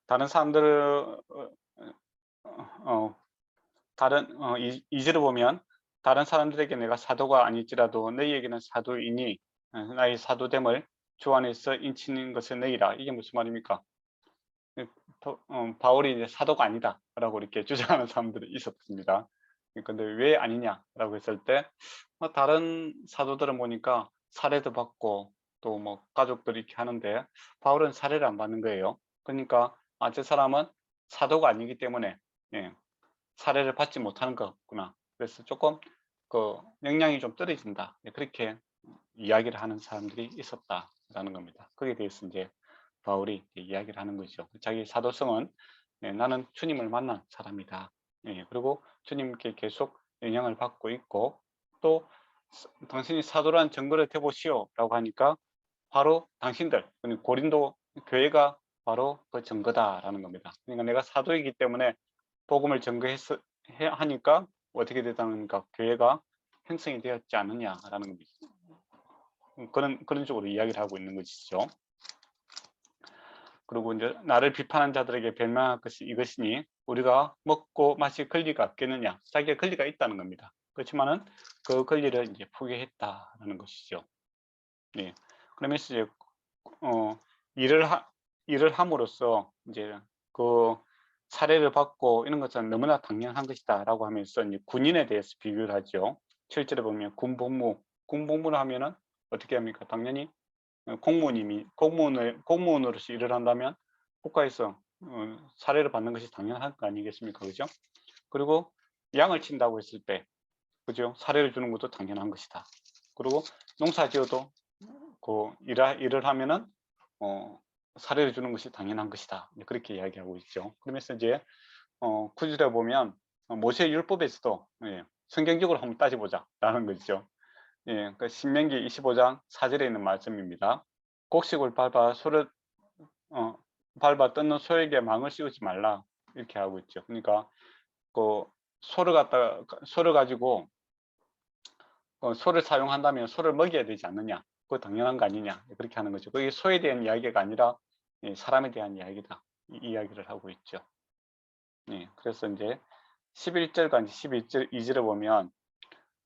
다른 사람들을 다른 2절을 보면 다른 사람들에게 내가 사도가 아닐지라도 너희에게는 사도이니 나의 사도됨을 주 안에서 인치는 것은 너희라. 이게 무슨 말입니까? 바울이 이제 사도가 아니다라고 이렇게 주장하는 사람들이 있었습니다. 근데 왜 아니냐라고 했을 때 다른 사도들은 보니까 살해도 받고 또 뭐 가족들이 이렇게 하는데 바울은 살해를 안 받는 거예요. 그러니까 저 사람은 사도가 아니기 때문에 살해를 받지 못하는 것 같구나. 그래서 조금 그 역량이 좀 떨어진다. 그렇게 이야기를 하는 사람들이 있었다라는 겁니다. 거기에 대해서 이제 바울이 이야기를 하는 거죠. 자기 사도성은 나는 주님을 만난 사람이다. 그리고 주님께 계속 영향을 받고 있고, 또 당신이 사도란 증거를 대보시오라고 하니까 바로 당신들, 고린도 교회가 바로 그 증거다라는 겁니다. 그러니까 내가 사도이기 때문에 복음을 증거해서 하니까 어떻게 되다는가, 교회가 형성이 되었지 않느냐라는 겁니다. 그런 쪽으로 이야기를 하고 있는 것이죠. 그리고 이제 나를 비판한 자들에게 변명할 것이 이것이니 우리가 먹고 마실 권리가 없겠느냐, 자기가 권리가 있다는 겁니다. 그렇지만은 그 권리를 이제 포기했다라는 것이죠. 네. 그러면서 이제 일을 함으로써 이제 그 사례를 받고 이런 것은 너무나 당연한 것이다라고 하면서 이제 군인에 대해서 비교를 하죠. 실제로 보면 군복무를 하면은 어떻게 합니까? 당연히 공무원으로서 일을 한다면 국가에서 사례를 받는 것이 당연한 거 아니겠습니까? 그죠? 그리고 양을 친다고 했을 때, 그죠? 사례를 주는 것도 당연한 것이다. 그리고 농사 지어도 그 일을 하면은 사례를 주는 것이 당연한 것이다. 그렇게 이야기하고 있죠. 그러면서 이제 9절에 보면 모세 율법에서도 성경적으로 한번 따져보자라는 거죠. 예, 그 신명기 25장 4절에 있는 말씀입니다. 곡식을 밟아 뜯는 소에게 망을 씌우지 말라, 이렇게 하고 있죠. 그러니까 그 소를 가지고 소를 사용한다면 소를 먹여야 되지 않느냐, 그거 당연한 거 아니냐, 그렇게 하는 거죠. 그게 소에 대한 이야기가 아니라 사람에 대한 이야기다, 이 이야기를 하고 있죠. 예, 그래서 이제 11절과 12절에 보면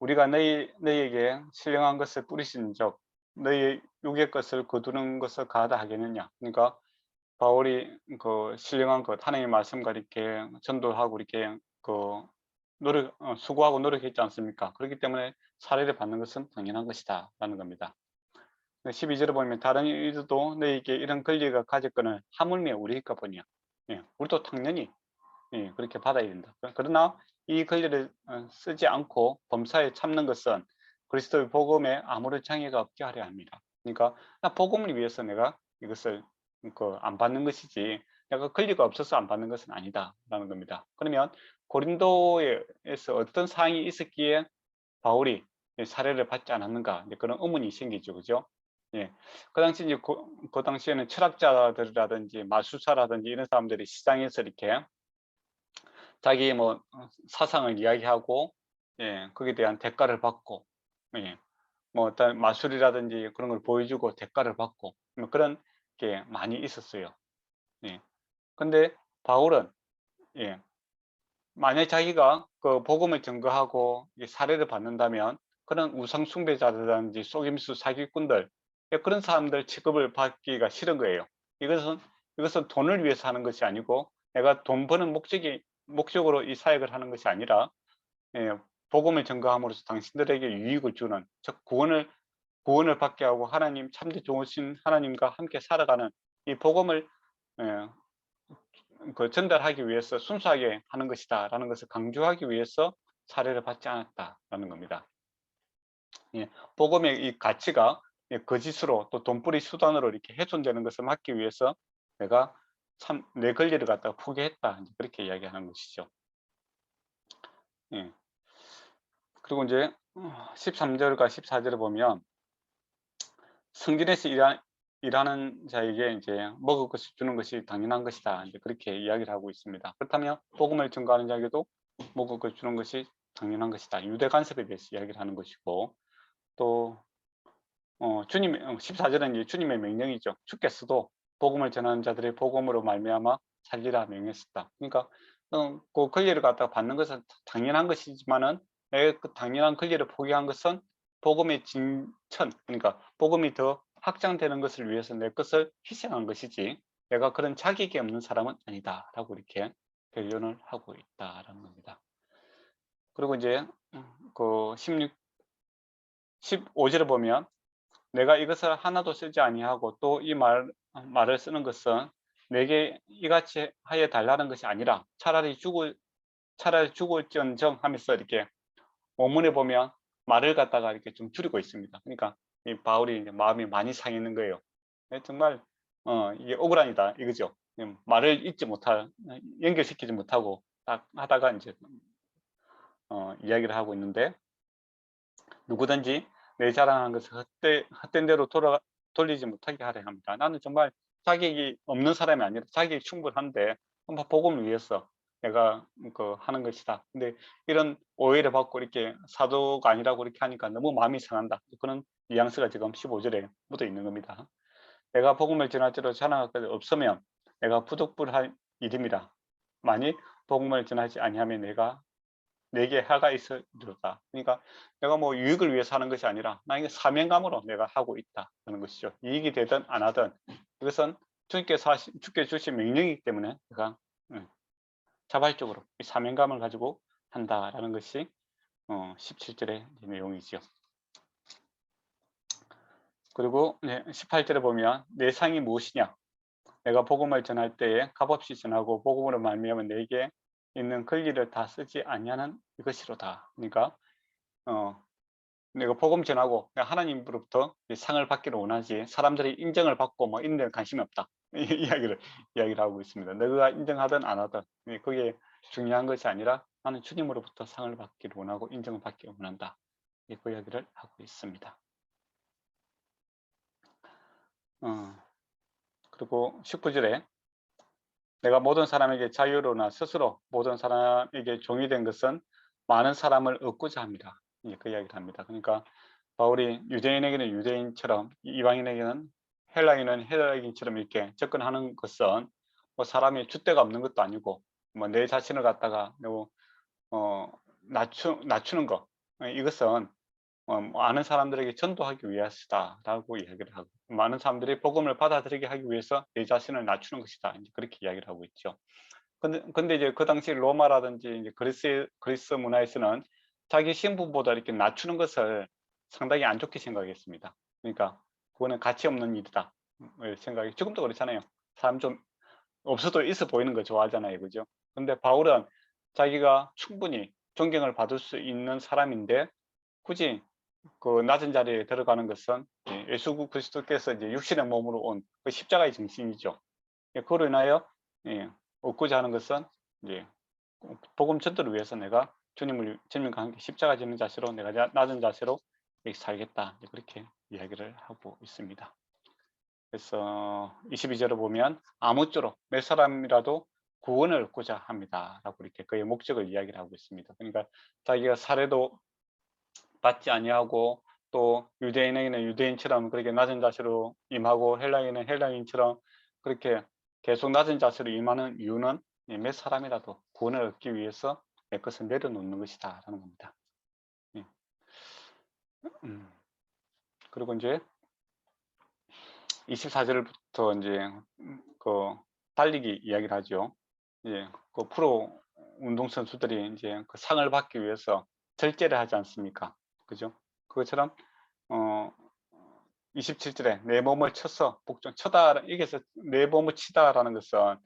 우리가 너희에게 신령한 것을 뿌리신 적 너희 육의 것을 거두는 것을 가하다 하겠느냐. 그러니까 바울이 그 신령한 것, 하나님의 말씀과 이렇게 전도하고 이렇게 그 수고하고 노력했지 않습니까? 그렇기 때문에 사례를 받는 것은 당연한 것이다 라는 겁니다. 12절에 보면 다른 이들도 너희에게 이런 권리가 가졌거늘 하물며 우리가 보냐. 우리도 당연히 그렇게 받아야 된다. 그러나 이 권리를 쓰지 않고 범사에 참는 것은 그리스도의 복음에 아무런 장애가 없게 하려 합니다. 그러니까 나 복음을 위해서 내가 이것을 안 받는 것이지, 내가 권리가 없어서 안 받는 것은 아니다라는 겁니다. 그러면 고린도에서 어떤 사항이 있었기에 바울이 사례를 받지 않았는가, 그런 의문이 생기죠, 그죠? 예, 그 당시 이제 그 당시에는 철학자들이라든지 마술사라든지 이런 사람들이 시장에서 이렇게 자기 사상을 이야기하고, 거기에 대한 대가를 받고, 어떤 마술이라든지 그런 걸 보여주고 대가를 받고, 그런 게 많이 있었어요. 근데 바울은 만약 자기가 그 복음을 증거하고 사례를 받는다면 그런 우상 숭배자들이라든지 속임수 사기꾼들, 그런 사람들 취급을 받기가 싫은 거예요. 이것은 돈을 위해서 하는 것이 아니고, 내가 돈 버는 목적으로 이 사역을 하는 것이 아니라 복음을 증거함으로써 당신들에게 유익을 주는, 즉 구원을 받게 하고 하나님, 참되 좋으신 하나님과 함께 살아가는 이 복음을 전달하기 위해서 순수하게 하는 것이다 라는 것을 강조하기 위해서 사례를 받지 않았다라는 겁니다. 복음의 이 가치가 거짓으로 또 돈벌이 수단으로 이렇게 훼손되는 것을 막기 위해서 내가 내 권리를 갖다가 포기했다, 그렇게 이야기하는 것이죠. 그리고 이제 13절과 14절을 보면 성전에서 일하는 자에게 이제 먹을 것을 주는 것이 당연한 것이다, 그렇게 이야기를 하고 있습니다. 그렇다면 복음을 증거하는 자에게도 먹을 것을 주는 것이 당연한 것이다, 유대 간섭에 대해서 이야기를 하는 것이고, 또 14절은 이제 주님의 명령이죠. 주께서도 복음을 전하는 자들의 복음으로 말미암아 살리라 명했었다. 그러니까 그 권리를 갖다가 받는 것은 당연한 것이지만은 내가 그 당연한 권리를 포기한 것은 복음의 진천, 그러니까 복음이 더 확장되는 것을 위해서 내 것을 희생한 것이지, 내가 그런 자격이 없는 사람은 아니다라고 이렇게 결론을 하고 있다라는 겁니다. 그리고 이제 그 15절에 보면 내가 이것을 하나도 쓰지 아니하고 또 이 말을 쓰는 것은 내게 이같이 하여 달라는 것이 아니라 차라리 죽을지언정 하면서 이렇게 원문에 보면 말을 갖다가 이렇게 좀 줄이고 있습니다. 그러니까 이 바울이 이제 마음이 많이 상했는 거예요. 정말 이게 억울하니다 이거죠. 말을 연결시키지 못하고 딱 하다가 이제 이야기를 하고 있는데, 누구든지 내 자랑하는 것을 헛된 대로 돌리지 못하게 하려 합니다. 나는 정말 자격이 없는 사람이 아니라 자격이 충분한데 한번 복음을 위해서 내가 하는 것이다. 근데 이런 오해를 받고 이렇게 사도가 아니라고 이렇게 하니까 너무 마음이 상한다. 그런 뉘앙스가 지금 15절에 묻어 있는 겁니다. 내가 복음을 전할지로 자랑할 것 없으면 내가 부득불할 일입니다. 만일 복음을 전하지 아니하면 내게 하가 있으리로다. 그러니까 내가 뭐 유익을 위해서 하는 것이 아니라 나에게 사명감으로 내가 하고 있다는 것이죠. 이익이 되든 안 하든 이것은 주께 주신 명령이기 때문에 내가 자발적으로 이 사명감을 가지고 한다라는 것이 17절의 내용이죠. 그리고 18절에 보면 내 상이 무엇이냐? 내가 복음을 전할 때에 값없이 전하고 복음으로 말미암아 내게 있는 권리를 다 쓰지 아니하는 이것이로다. 그러니까 내가 복음 전하고 하나님으로부터 상을 받기를 원하지 사람들이 인정을 받고 뭐 이런 데 관심이 없다. 이야기를 하고 있습니다. 너가 인정하든 안 하든 그게 중요한 것이 아니라 나는 주님으로부터 상을 받기를 원하고 인정을 받기를 원한다. 그 이야기를 하고 있습니다. 그리고 19절에 내가 모든 사람에게 자유로나 스스로 모든 사람에게 종이 된 것은 많은 사람을 얻고자 합니다. 그 이야기를 합니다. 그러니까 바울이 유대인에게는 유대인처럼 이방인에게는 헬라인은 헬라인처럼 이렇게 접근하는 것은 뭐 사람이 줏대가 없는 것도 아니고 뭐 내 자신을 갖다가 낮추는 것, 이것은 많은 사람들에게 전도하기 위해서다라고 이야기를 하고, 많은 사람들이 복음을 받아들이게 하기 위해서 내 자신을 낮추는 것이다. 이제 그렇게 이야기를 하고 있죠. 근데 이제 그 당시 로마라든지 이제 그리스 문화에서는 자기 신분보다 이렇게 낮추는 것을 상당히 안 좋게 생각했습니다. 그러니까 그거는 가치 없는 일이다 생각이, 지금도 그렇잖아요. 사람 좀 없어도 있어 보이는 거 좋아하잖아요, 그죠? 근데 바울은 자기가 충분히 존경을 받을 수 있는 사람인데 굳이 그 낮은 자리에 들어가는 것은 예수 그리스도께서 이제 육신의 몸으로 온 그 십자가의 정신이죠. 그로 인하여 얻고자 하는 것은 이제 복음 전도를 위해서 내가 주님과 함께 십자가 지는 자세로 내가 낮은 자세로 살겠다, 그렇게 이야기를 하고 있습니다. 그래서 22절을 보면 아무쪼록 몇 사람이라도 구원을 얻고자 합니다 라고 이렇게 그의 목적을 이야기를 하고 있습니다. 그러니까 자기가 살해도 받지 아니하고 또 유대인에게는 유대인처럼 그렇게 낮은 자세로 임하고 헬라인은 헬라인처럼 그렇게 계속 낮은 자세로 임하는 이유는 몇 사람이라도 구원을 얻기 위해서 내 것을 내려놓는 것이다 라는 겁니다. 그리고 이제 24절부터 이제 그 달리기 이야기를 하죠. 그 프로 운동선수들이 이제 그 상을 받기 위해서 절제를 하지 않습니까? 그죠? 그것처럼 27절에 내 몸을 쳐서 쳐다, 여기서 내 몸을 치다라는 것은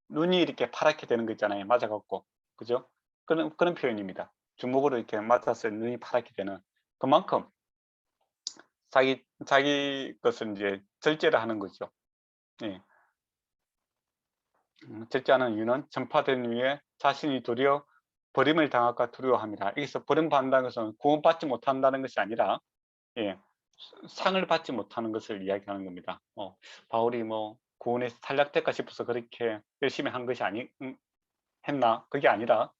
눈이 이렇게 파랗게 되는 거 있잖아요. 맞아갖고, 그죠? 그런 표현입니다. 주먹으로 이렇게 맞았을 때 눈이 파랗게 되는, 그만큼 자기 것을 이제 절제를 하는 거죠. 절제하는 이유는 전파된 후에 자신이 도리어 버림을 당할까 두려워합니다. 여기서 버림받는다는 것은 구원받지 못한다는 것이 아니라 상을 받지 못하는 것을 이야기하는 겁니다. 바울이 뭐 구원에서 탈락될까 싶어서 그렇게 열심히 한 것이 했나? 그게 아니라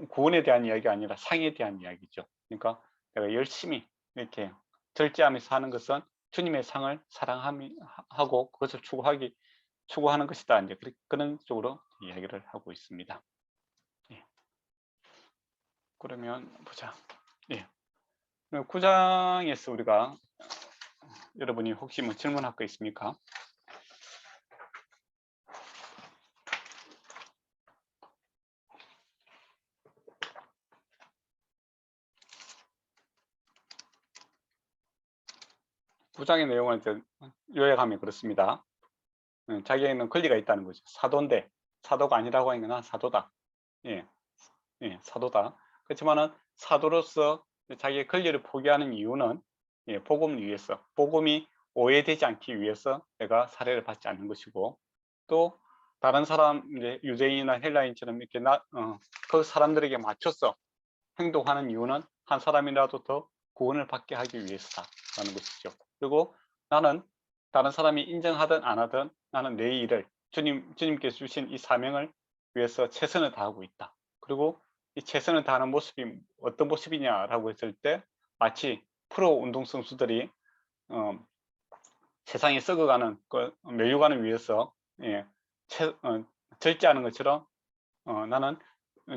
구원에 대한 이야기가 아니라 상에 대한 이야기죠. 그러니까 내가 열심히 이렇게 절제하면서 하는 것은 주님의 상을 사랑하고 그것을 추구하는 것이다. 이제 그런 쪽으로 이야기를 하고 있습니다. 그러면 보자. 9장에서 우리가 여러분이 혹시 뭐 질문할 거 있습니까? 구장의 내용을 이제 요약하면 그렇습니다. 자기에게는 권리가 있다는 거죠. 사도인데 사도가 아니라고 하는 건 사도다. 사도다. 그렇지만은 사도로서 자기의 권리를 포기하는 이유는 복음을 위해서, 복음이 오해되지 않기 위해서 내가 살해를 받지 않는 것이고, 또 다른 사람 이제 유대인이나 헬라인처럼 이렇게 그 사람들에게 맞춰서 행동하는 이유는 한 사람이라도 더 구원을 받게 하기 위해서다라는 것이죠. 그리고 나는 다른 사람이 인정하든 안 하든 나는 내 일을 주님께서 주신 이 사명을 위해서 최선을 다하고 있다. 그리고 이 최선을 다하는 모습이 어떤 모습이냐라고 했을 때 마치 프로 운동선수들이 세상에 썩어가는 멸류관을 위해서 절제하는 것처럼 나는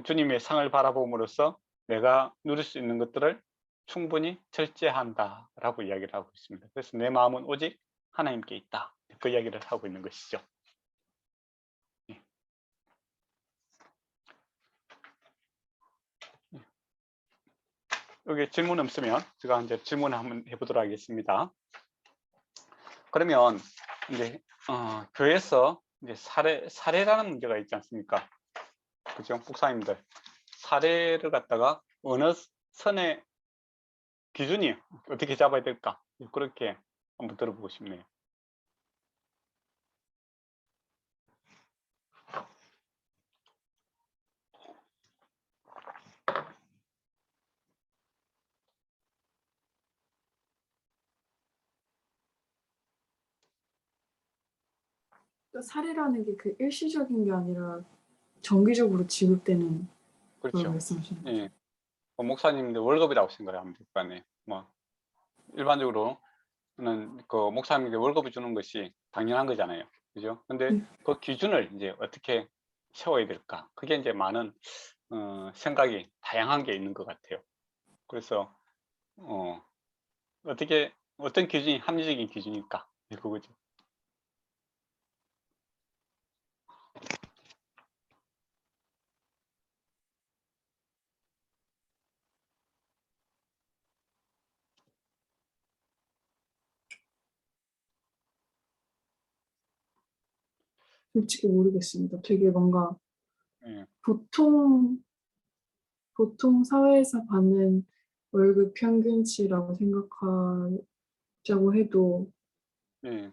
주님의 상을 바라봄으로써 내가 누릴 수 있는 것들을 충분히 절제한다라고 이야기를 하고 있습니다. 그래서 내 마음은 오직 하나님께 있다. 그 이야기를 하고 있는 것이죠. 여기 질문 없으면 제가 이제 질문을 한번 해보도록 하겠습니다. 그러면 이제 교회에서 이제 사례라는 문제가 있지 않습니까? 그죠? 목사님들 사례를 갖다가 어느 선의 기준이 어떻게 잡아야 될까? 그렇게 한번 들어보고 싶네요. 그러니까 사례라는 게 그 일시적인 게 아니라 정기적으로 지급되는 그런 그렇죠. 말씀하시는 거죠. 예. 목사님들 월급이라고 생각하면 될 거 아니에요. 뭐 일반적으로는 그 목사님에게 월급을 주는 것이 당연한 거잖아요. 그죠? 근데 그 기준을 이제 어떻게 세워야 될까? 그게 이제 많은 생각이 다양한 게 있는 것 같아요. 그래서 어떤 기준이 합리적인 기준일까? 그거죠. 솔직히 모르겠습니다. 되게 뭔가 예. 보통 사회에서 받는 월급 평균치라고 생각하자고 해도 예.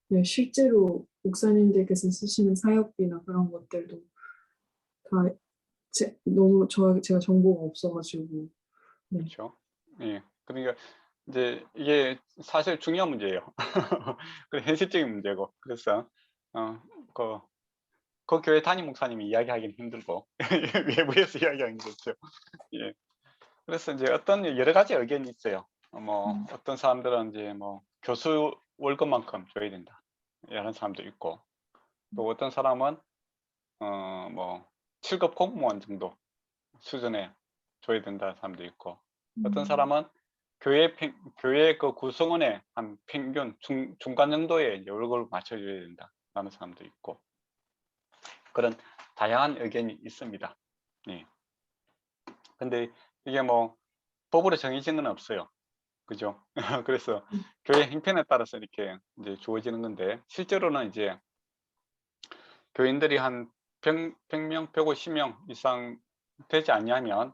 네, 실제로 목사님들께서 쓰시는 사역비나 그런 것들도 다 너무 제가 정보가 없어가지고 네. 그렇죠. 예. 그러니까 이제 이게 사실 중요한 문제예요. 그 현실적인 문제고. 그래서 그 교회 담임 목사님이 이야기하기는 힘들고 외부에서 이야기하기는 좋죠. 예. 그래서 이제 어떤 여러 가지 의견이 있어요. 뭐 어떤 사람들은 이제 뭐 교수 월급만큼 줘야 된다 이런 사람도 있고, 또 어떤 사람은 뭐 7급 공무원 정도 수준에 줘야 된다는 사람도 있고, 어떤 사람은 교회 그 구성원의 한 평균 중간 정도의 이제 월급을 맞춰줘야 된다라는 사람도 있고, 그런 다양한 의견이 있습니다. 예. 근데 이게 뭐 법으로 정해진 건 없어요. 그죠? 그래서 교회 형편에 따라서 이렇게 이제 주어지는 건데, 실제로는 이제 교인들이 한 100명, 150명 이상 되지 않냐면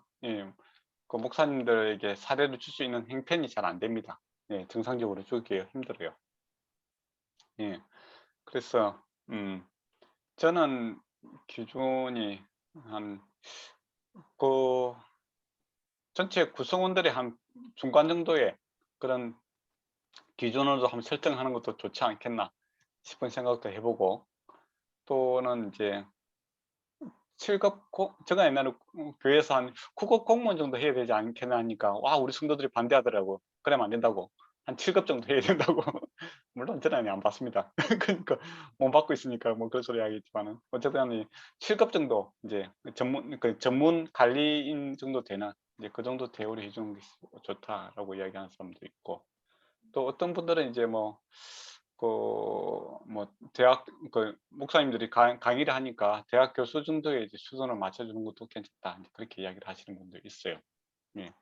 그 목사님들에게 사례를 줄 수 있는 형편이 잘 안 됩니다. 예, 정상적으로 주기가 힘들어요. 예, 그래서 저는 기준이 그 전체 구성원들의 한 중간 정도의 그런 기준으로 한번 설정하는 것도 좋지 않겠나 싶은 생각도 해보고, 또는 이제 7급 제가 옛날에 교회에서 한 9급 공무원 정도 해야 되지 않겠나 하니까 와, 우리 성도들이 반대하더라고. 그러면 안 된다고. 한 7급 정도 해야 된다고. 물론 저는 안 받습니다. 그러니까 못 받고 있으니까 뭐 그런 소리 하겠지만은, 어쨌든 7급 정도 이제 전문 관리인 정도 되는 이제 그 정도 대우를 해주는 게 좋다라고 이야기하는 사람도 있고, 또 어떤 분들은 이제 뭐 대학 목사님들이 강의를 하니까 대학 교수 정도의 이제 수준을 맞춰주는 것도 괜찮다, 그렇게 이야기를 하시는 분도 있어요. 예.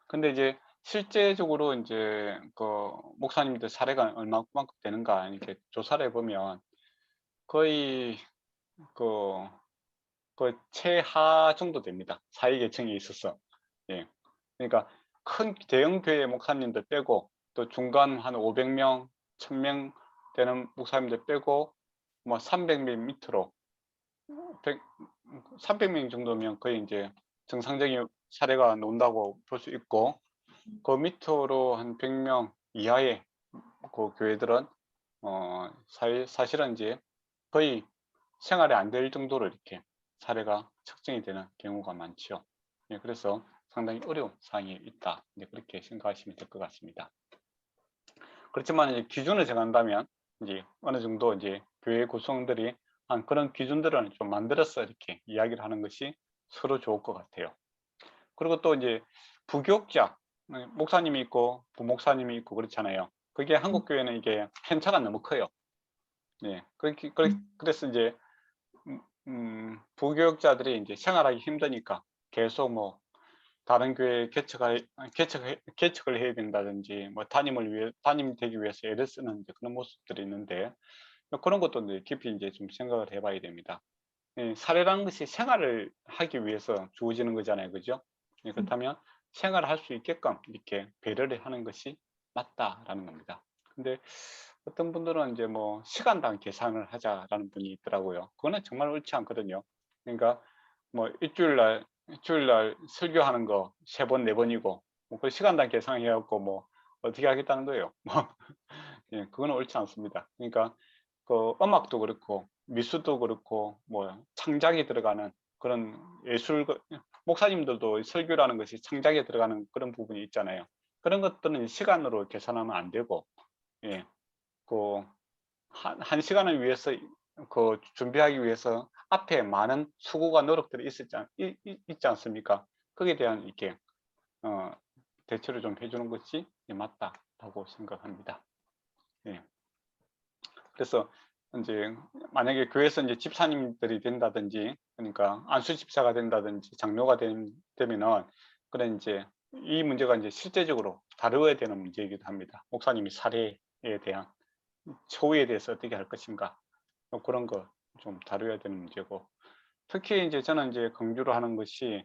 근데 이제 실제적으로 이제 그 목사님들 사례가 얼마만큼 되는가 이렇게 조사를 해보면 거의 그 최하 정도 됩니다. 사회계층에 있어서. 예. 그러니까 큰 대형 교회 목사님들 빼고 또 중간 한 500명, 1000명 되는 목사님들 빼고 뭐 300명 밑으로 300명 정도면 거의 이제 정상적인 사례가 나온다고 볼 수 있고, 그 밑으로 한 100명 이하의 그 교회들은 사실은 이제 거의 생활이 안 될 정도로 이렇게 사례가 측정이 되는 경우가 많죠. 예, 그래서 상당히 어려운 사항이 있다, 이제 그렇게 생각하시면 될 것 같습니다. 그렇지만 이제 기준을 정한다면 이제 어느 정도 이제 교회 구성들이 한 그런 기준들을 좀 만들어서 이렇게 이야기를 하는 것이 서로 좋을 것 같아요. 그리고 또 이제 부교육자, 목사님이 있고 부목사님이 있고 그렇잖아요. 그게 한국 교회는 이게 편차가 너무 커요. 예, 그래서 이제 부교육자들이 이제 생활하기 힘드니까 계속 뭐 다른 교회 개척을 해야 된다든지, 뭐 담임 되기 위해서 애를 쓰는 이제 그런 모습들이 있는데, 그런 것도 이제 깊이 이제 좀 생각을 해봐야 됩니다. 예, 사례라는 것이 생활을 하기 위해서 주어지는 거잖아요, 그죠? 예, 그렇다면 생활을 할 수 있게끔 이렇게 배려를 하는 것이 맞다라는 겁니다. 근데 어떤 분들은 이제 뭐 시간당 계산을 하자라는 분이 있더라고요. 그거는 정말 옳지 않거든요. 그러니까 뭐 일주일날 설교하는 거 3번, 4번이고, 뭐 그 시간당 계산해갖고 뭐 어떻게 하겠다는 거예요. 뭐 예, 그거는 옳지 않습니다. 그러니까 그 음악도 그렇고 미술도 그렇고 뭐 창작이 들어가는 그런 목사님들도 설교라는 것이 창작에 들어가는 그런 부분이 있잖아요. 그런 것들은 시간으로 계산하면 안 되고, 예, 그 한 시간을 위해서 그 준비하기 위해서 앞에 많은 수고가 노력들이 있지 않습니까? 거기에 대한 이렇게 대처를 좀 해주는 것이 맞다라고 생각합니다. 예. 그래서 이제 만약에 교회에서 이제 집사님들이 된다든지, 그러니까 안수 집사가 된다든지 장로가 되면은, 그런 이제 이 문제가 이제 실제적으로 다루어야 되는 문제이기도 합니다. 목사님이 사례에 대한 처우에 대해서 어떻게 할 것인가, 그런 거 좀 다루어야 되는 문제고, 특히 이제 저는 이제 강조를 하는 것이,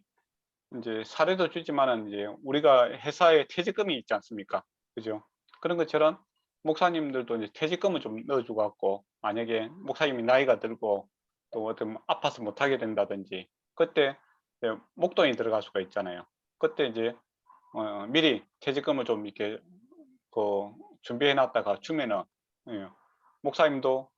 이제 사례도 주지만은 이제 우리가 회사에 퇴직금이 있지 않습니까? 그죠? 그런 것처럼 목사님들도 이제 퇴직금을 좀 넣어주고 갖고, 만약에 목사님이 나이가 들고 또 어떤 아파서 못하게 된다든지, 그때 이제 목돈이 들어갈 수가 있잖아요. 그때 이제 미리 퇴직금을 좀 이렇게 그 준비해 놨다가 주면은, 예, 목사님도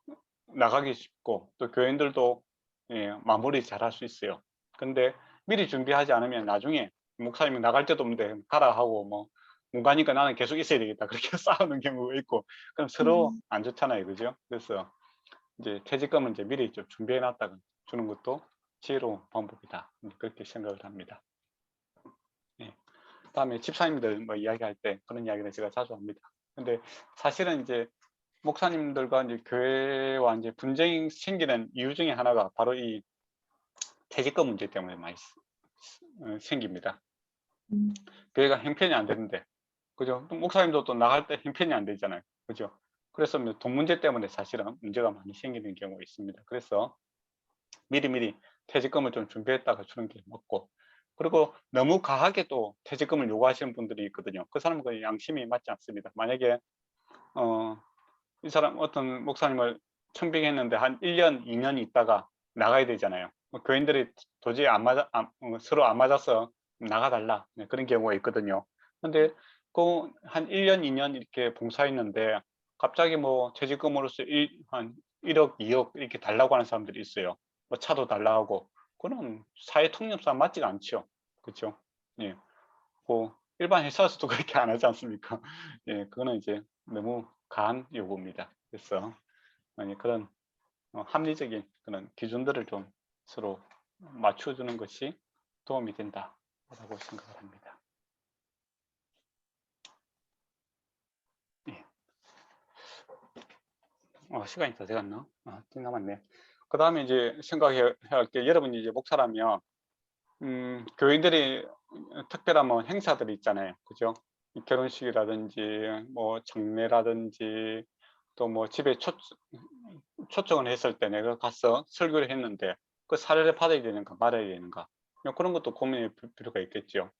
나가기 쉽고 또 교인들도, 예, 마무리 잘 할 수 있어요. 근데 미리 준비하지 않으면 나중에 목사님이 나갈 때도 없는데 가라 하고, 뭐 못 가니까 나는 계속 있어야 되겠다 그렇게 싸우는 경우가 있고, 그럼 서로 안 좋잖아요, 그죠? 그래서 이제 퇴직금은 이제 미리 좀 준비해 놨다가 주는 것도 지혜로운 방법이다, 그렇게 생각을 합니다. 예. 다음에 집사님들 뭐 이야기할 때 그런 이야기를 제가 자주 합니다. 근데 사실은 이제 목사님들과 이제 교회와 이제 분쟁이 생기는 이유 중에 하나가 바로 이 퇴직금 문제 때문에 많이 생깁니다. 교회가 형편이 안 되는데, 그죠? 또 목사님도 또 나갈 때 형편이 안 되잖아요, 그죠? 그래서 돈 문제 때문에 사실은 문제가 많이 생기는 경우가 있습니다. 그래서 미리미리 퇴직금을 좀 준비했다가 주는 게 맞고, 그리고 너무 과하게 또 퇴직금을 요구하시는 분들이 있거든요. 그 사람은 거의 양심이 맞지 않습니다. 만약에 이 사람 어떤 목사님을 청빙했는데 한 1년, 2년 있다가 나가야 되잖아요. 교인들이 도저히 서로 안 맞아서 나가달라, 그런 경우가 있거든요. 근데 그 한 1년, 2년 이렇게 봉사했는데 갑자기 뭐 퇴직금으로서 한 1억, 2억 이렇게 달라고 하는 사람들이 있어요. 뭐 차도 달라 하고, 그건 사회 통념상 맞지가 않죠. 그렇죠? 예. 뭐 일반 회사에서도 그렇게 안 하지 않습니까? 예, 그거는 이제 너무 과한 요구입니다. 그래서 그런 합리적인 그런 기준들을 좀 서로 맞춰주는 것이 도움이 된다라고 생각을 합니다. 예. 시간이 다 돼갔나? 좀 남았네. 그 다음에 이제 생각해야 할 게, 여러분이 이제 목사라면 교인들이 특별한 뭐 행사들이 있잖아요, 그죠? 결혼식이라든지 뭐 장례라든지 또 뭐 집에 초청을 했을 때 내가 가서 설교를 했는데 그 사례를 받아야 되는가 말아야 되는가, 그런 것도 고민할 필요가 있겠죠.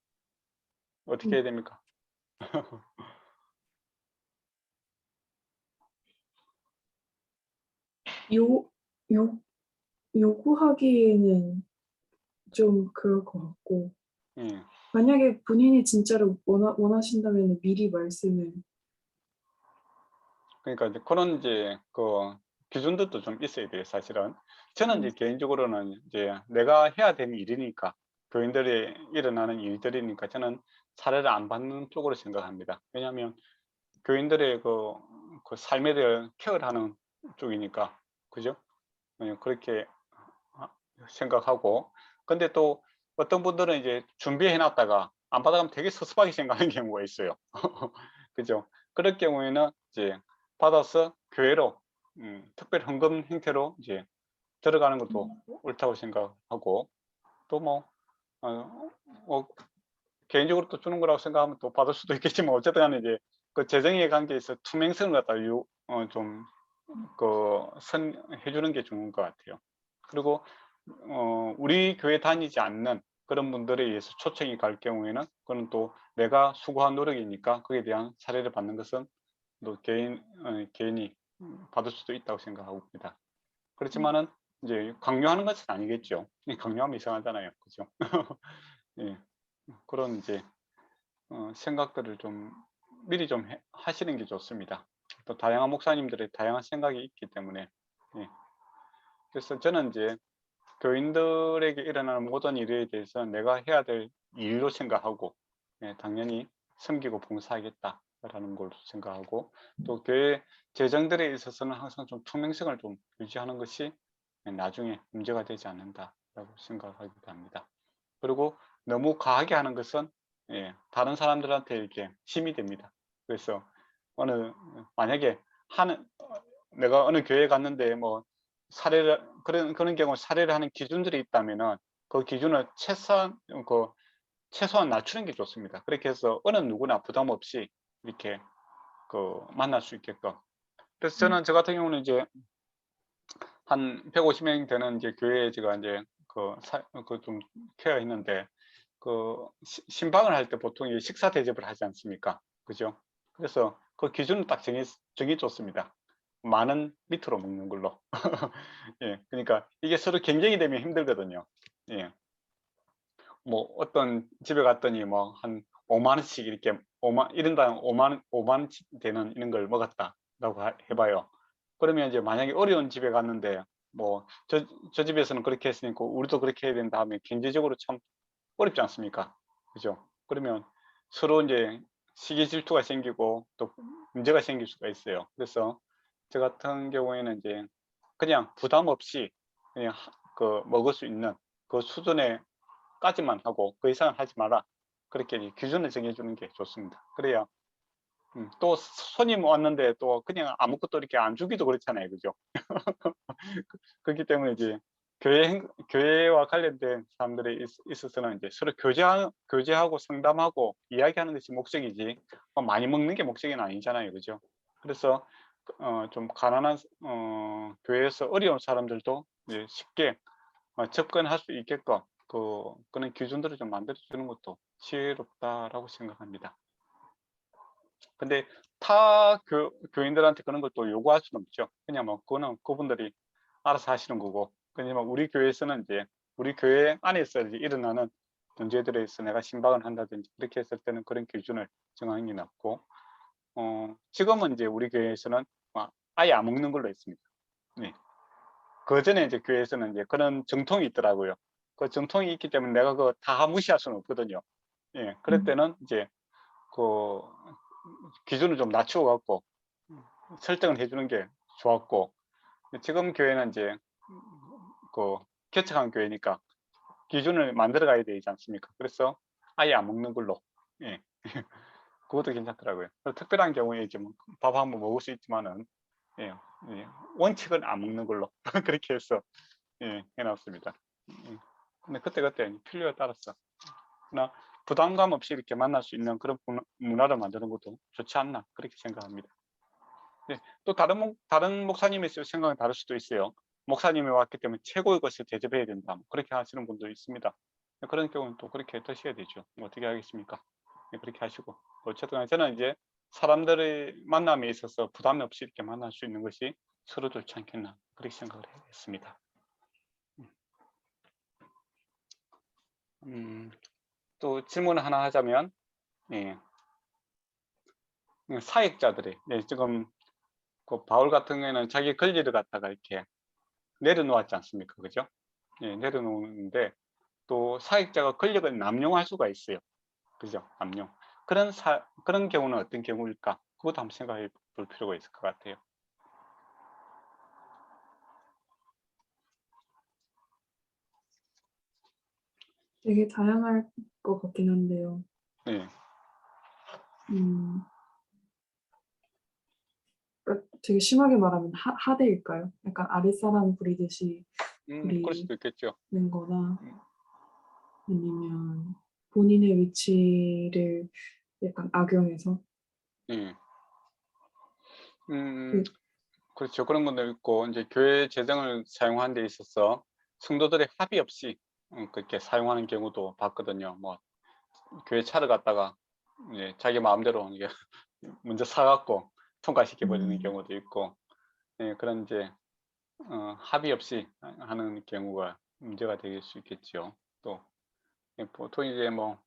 어떻게 해야 됩니까? 요, 요, 요구하기에는 좀 그럴 것 같고, 예. 만약에 본인이 진짜로 원하신다면 미리 말씀을. 그러니까 이제 그런 이제 그 기준들도 좀 있어야 돼요, 사실은. 저는 이제 개인적으로는 이제 내가 해야 되는 일이니까, 교인들이 일어나는 일들이니까 저는 사례를 안 받는 쪽으로 생각합니다. 왜냐하면 교인들의 그 삶에 대해 케어를 하는 쪽이니까, 그죠? 그렇게 생각하고, 근데 또 어떤 분들은 이제 준비해 놨다가 안 받아가면 되게 섭섭하게 생각하는 경우가 있어요. 그죠? 그럴 경우에는 이제 받아서 교회로 특별 헌금 형태로 이제 들어가는 것도 옳다고 생각하고, 또 개인적으로 또 주는 거라고 생각하면 또 받을 수도 있겠지만, 어쨌든 간에 이제 그 재정의 관계에서 투명성을 갖다 좀 해주는 게 좋은 것 같아요. 그리고 우리 교회 다니지 않는 그런 분들에 의해서 초청이 갈 경우에는 그건 또 내가 수고한 노력이니까 거기에 대한 사례를 받는 것은 또 개인이 받을 수도 있다고 생각합니다. 그렇지만은 이제 강요하는 것은 아니겠죠. 강요하면 이상하잖아요, 그죠? 예, 그런 이제 생각들을 좀 미리 좀 하시는 게 좋습니다. 또 다양한 목사님들의 다양한 생각이 있기 때문에. 예. 그래서 저는 이제 교인들에게 일어나는 모든 일에 대해서 내가 해야 될 일로 생각하고, 예, 당연히 섬기고 봉사하겠다라는 걸 생각하고, 또 교회 재정들에 있어서는 항상 좀 투명성을 좀 유지하는 것이 나중에 문제가 되지 않는다라고 생각하기도 합니다. 그리고 너무 과하게 하는 것은 다른 사람들한테 이렇게 힘이 됩니다. 그래서 만약에 내가 어느 교회에 갔는데 뭐 사례를 그런 경우 사례를 하는 기준들이 있다면은 그 기준을 최소한 낮추는 게 좋습니다. 그렇게 해서 어느 누구나 부담 없이 이렇게 만날 수 있게끔. 그래서 저는 저 같은 경우는 이제 한 150명 되는 이제 교회에 제가 이제 좀 케어했는데, 신방을 할 때 보통 이 식사 대접을 하지 않습니까? 그죠? 그래서 그 기준을 딱 정해줬습니다. 많은 밑으로 먹는 걸로. 예, 그러니까 이게 서로 경쟁이 되면 힘들거든요. 예, 뭐 어떤 집에 갔더니 뭐 한 5만 원씩 이렇게 1인당 5만 원 되는 이런 걸 먹었다라고 해봐요. 그러면 이제 만약에 어려운 집에 갔는데 뭐 저 집에서는 그렇게 했으니까 우리도 그렇게 해야 된다 하면 경제적으로 참 어렵지 않습니까? 그죠? 그러면 서로 이제 시기 질투가 생기고 또 문제가 생길 수가 있어요. 그래서 저 같은 경우에는 이제 그냥 부담 없이 그냥 먹을 수 있는 그 수준에까지만 하고 그 이상은 하지 마라. 그렇게 이제 기준을 정해주는 게 좋습니다. 그래야 또 손님 왔는데 또 그냥 아무것도 이렇게 안 주기도 그렇잖아요. 그죠? 그렇기 때문에 이제 교회와 관련된 사람들에 있어서는 이제 서로 교제하고 상담하고 이야기하는 것이 목적이지 많이 먹는 게 목적은 아니잖아요. 그죠? 그래서 좀 가난한 교회에서 어려운 사람들도 이제 쉽게 접근할 수 있게끔 그런 기준들을 좀 만들어 주는 것도 지혜롭다라고 생각합니다. 근데 타 교인들한테 그런 것도 요구할 수는 없죠. 그냥 뭐 그거는 그분들이 알아서 하시는 거고. 그냥 우리 교회에서는 이제 우리 교회 안에서 이제 일어나는 문제들에 있어 내가 신방을 한다든지 그렇게 했을 때는 그런 기준을 정하는 게 낫고, 지금은 이제 우리 교회에서는 아예 안 먹는 걸로 했습니다. 네. 그 전에 이제 교회에서는 이제 그런 정통이 있더라고요. 그 정통이 있기 때문에 내가 그거 다 무시할 수는 없거든요. 예, 그럴 때는 이제 그 기준을 좀 낮추어 갖고 설정을 해주는 게 좋았고, 지금 교회는 이제 개척한 교회니까 기준을 만들어 가야 되지 않습니까? 그래서 아예 안 먹는 걸로. 예. 그것도 괜찮더라고요. 특별한 경우에 이제 밥 한번 먹을 수 있지만은, 예, 원칙은 안 먹는 걸로 그렇게 해서 해놨습니다. 근데 그때 필요에 따라서 부담감 없이 이렇게 만날 수 있는 그런 문화를 만드는 것도 좋지 않나 그렇게 생각합니다. 네, 또 다른 목사님의 생각은 다를 수도 있어요. 목사님이 왔기 때문에 최고의 것을 대접해야 된다, 그렇게 하시는 분도 있습니다. 그런 경우는 또 그렇게 드셔야 되죠. 어떻게 하겠습니까? 네, 그렇게 하시고, 어쨌든 저는 이제 사람들의 만남에 있어서 부담 없이 이렇게 만날 수 있는 것이 서로 좋지 않겠나 그렇게 생각을 했습니다. 또 질문을 하나 하자면, 예, 사역자들이 지금 그 바울 같은 경우에는 자기 권리를 갖다가 이렇게 내려놓았지 않습니까, 그죠? 예, 내려놓는데 또 사역자가 권력을 남용할 수가 있어요, 그죠? 남용. 그런 경우는 어떤 경우일까? 그것도 한번 생각해 볼 필요가 있을 것 같아요. 되게 다양할 것 같긴 한데요. 예, 그러니까 되게 심하게 말하면 하대일까요? 약간 아랫사람 부리듯이 그럴 수도 있겠죠. 부리는 거나 아니면 본인의 위치를 약간 악용해서 예. 그, 그렇죠. 그런 것도 있고, 이제 교회 재정을 사용하는 데 있어서 성도들의 합의 없이 그렇게 사용하는 경우도 봤거든요. 뭐 교회 차를 갖다가 이제 자기 마음대로 이게 먼저 사갖고 통과시켜 버리는 경우도 있고, 예, 그런 이제 합의 없이 하는 경우가 문제가 될 수 있겠죠. 또 예, 보통 이제 뭐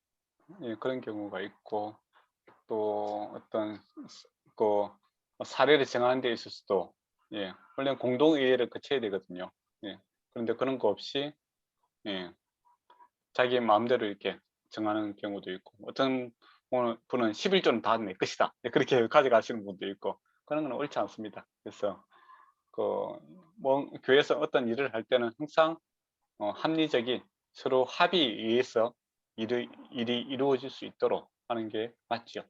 예, 그런 경우가 있고, 또 어떤 그 사례를 정하는 데 있어서도 예, 원래 공동의회를 거쳐야 되거든요. 예, 그런데 그런 거 없이 예, 자기 마음대로 이렇게 정하는 경우도 있고, 어떤 분은 11조는 다 내 것이다, 그렇게 가져가시는 분도 있고, 그런 건 옳지 않습니다. 그래서 뭐 교회에서 어떤 일을 할 때는 항상 합리적인 서로 합의에 의해서 일이 이루어질 수 있도록 하는 게 맞죠.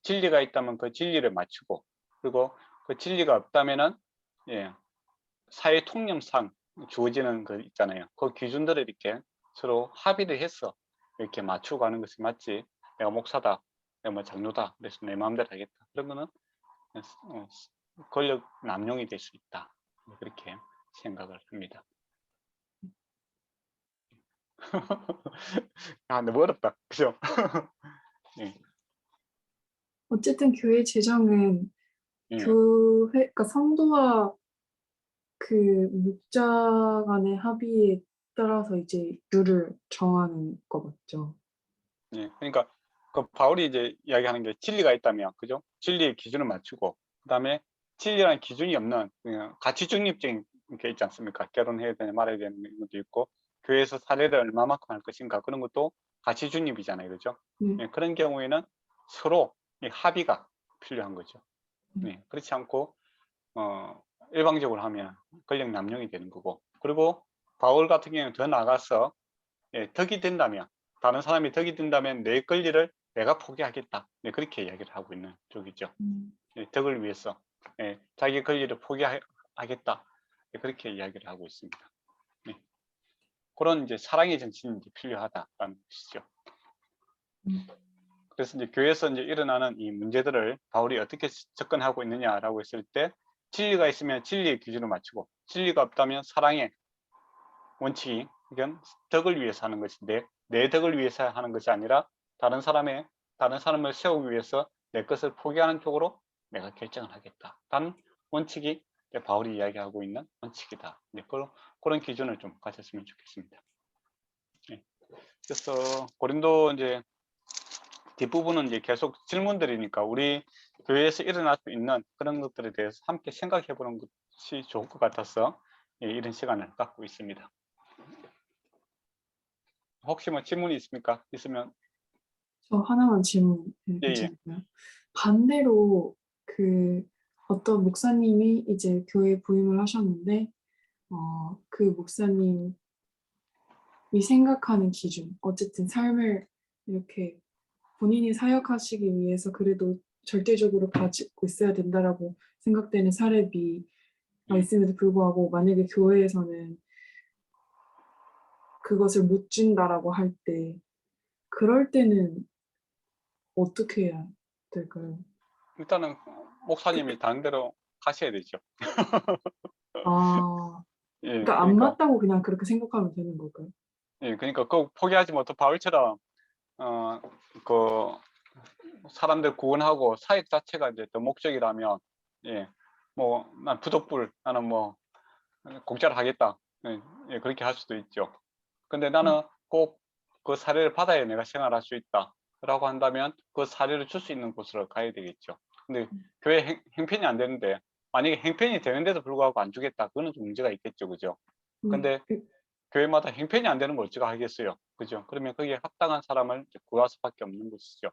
진리가 있다면 그 진리를 맞추고, 그리고 그 진리가 없다면은 예, 사회 통념상 주어지는 거 있잖아요. 그 기준들을 이렇게 서로 합의를 해서 이렇게 맞추고 가는 것이 맞지, 내가 목사다, 내가 뭐 장로다, 그래서 내 마음대로 하겠다, 그런 거는 권력 남용이 될 수 있다, 그렇게 생각을 합니다. 아, 너무 어렵다, 그죠? 예, 어쨌든 교회 재정은 예, 그러니까 성도와 그 목자 간의 합의에 따라서 이제 룰을 정하는 거 맞죠? 예. 그러니까 그 바울이 이제 이야기하는 게 진리가 있다면, 그죠? 진리의 기준을 맞추고, 그다음에 진리라는 기준이 없는 그냥 가치 중립적인 게 있지 않습니까? 결혼해야 되냐 말아야 되는 것도 있고, 교회에서 사례를 얼마만큼 할 것인가, 그런 것도 가치 중립이잖아요, 그죠? 예, 그런 경우에는 서로 이 합의가 필요한 거죠. 네, 그렇지 않고 일방적으로 하면 권력 남용이 되는 거고, 그리고 바울 같은 경우는 더 나아가서 예, 덕이 된다면, 다른 사람이 덕이 된다면 내 권리를 내가 포기하겠다, 네, 그렇게 이야기를 하고 있는 쪽이죠. 예, 덕을 위해서 예, 자기 권리를 포기하겠다, 네, 그렇게 이야기를 하고 있습니다. 네. 그런 이제 사랑의 정신이 이제 필요하다라는 것이죠. 그래서 이제 교회에서 이제 일어나는 이 문제들을 바울이 어떻게 접근하고 있느냐라고 했을 때, 진리가 있으면 진리의 기준을 맞추고, 진리가 없다면 사랑의 원칙이, 이건 덕을 위해서 하는 것인데, 내 덕을 위해서 하는 것이 아니라 다른 사람을 세우기 위해서 내 것을 포기하는 쪽으로 내가 결정을 하겠다, 라는 원칙이 바울이 이야기하고 있는 원칙이다. 그런 기준을 좀 가졌으면 좋겠습니다. 네. 그래서 고린도 이제 뒷부분은 이제 계속 질문들이니까 우리 교회에서 일어날 수 있는 그런 것들에 대해서 함께 생각해 보는 것이 좋을 것 같아서 이런 시간을 갖고 있습니다. 혹시 뭐 질문이 있습니까? 있으면. 저 하나만 질문 예, 예. 괜찮을까요? 반대로 그 어떤 목사님이 이제 교회에 부임을 하셨는데 그 목사님이 생각하는 기준, 어쨌든 삶을 이렇게 본인이 사역하시기 위해서 그래도 절대적으로 가지고 있어야 된다라고 생각되는 사례비가 있음에도 불구하고 만약에 교회에서는 그것을 못 준다라고 할 때 그럴 때는 어떻게 해야 될까요? 일단은 목사님이 다른 데로 가셔야 되죠. 아, 예, 그러니까 안 그러니까 맞다고 그냥 그렇게 생각하면 되는 걸까요? 예, 그러니까 꼭 포기하지 못해 바울처럼 그 사람들 구원하고 사역 자체가 이제 더 목적이라면 예, 뭐 난 부족불, 나는 뭐 공짜로 하겠다. 예, 그렇게 할 수도 있죠. 근데 나는 꼭 그 사례를 받아야 내가 생활할 수 있다 라고 한다면 그 사례를 줄 수 있는 곳으로 가야 되겠죠. 근데 교회 행편이 안 되는데, 만약에 행편이 되는데도 불구하고 안 주겠다, 그거는 좀 문제가 있겠죠. 그죠? 근데 교회마다 행편이 안 되는 걸 어찌가 하겠어요. 그죠? 그러면 거기에 합당한 사람을 구할 수밖에 없는 것이죠.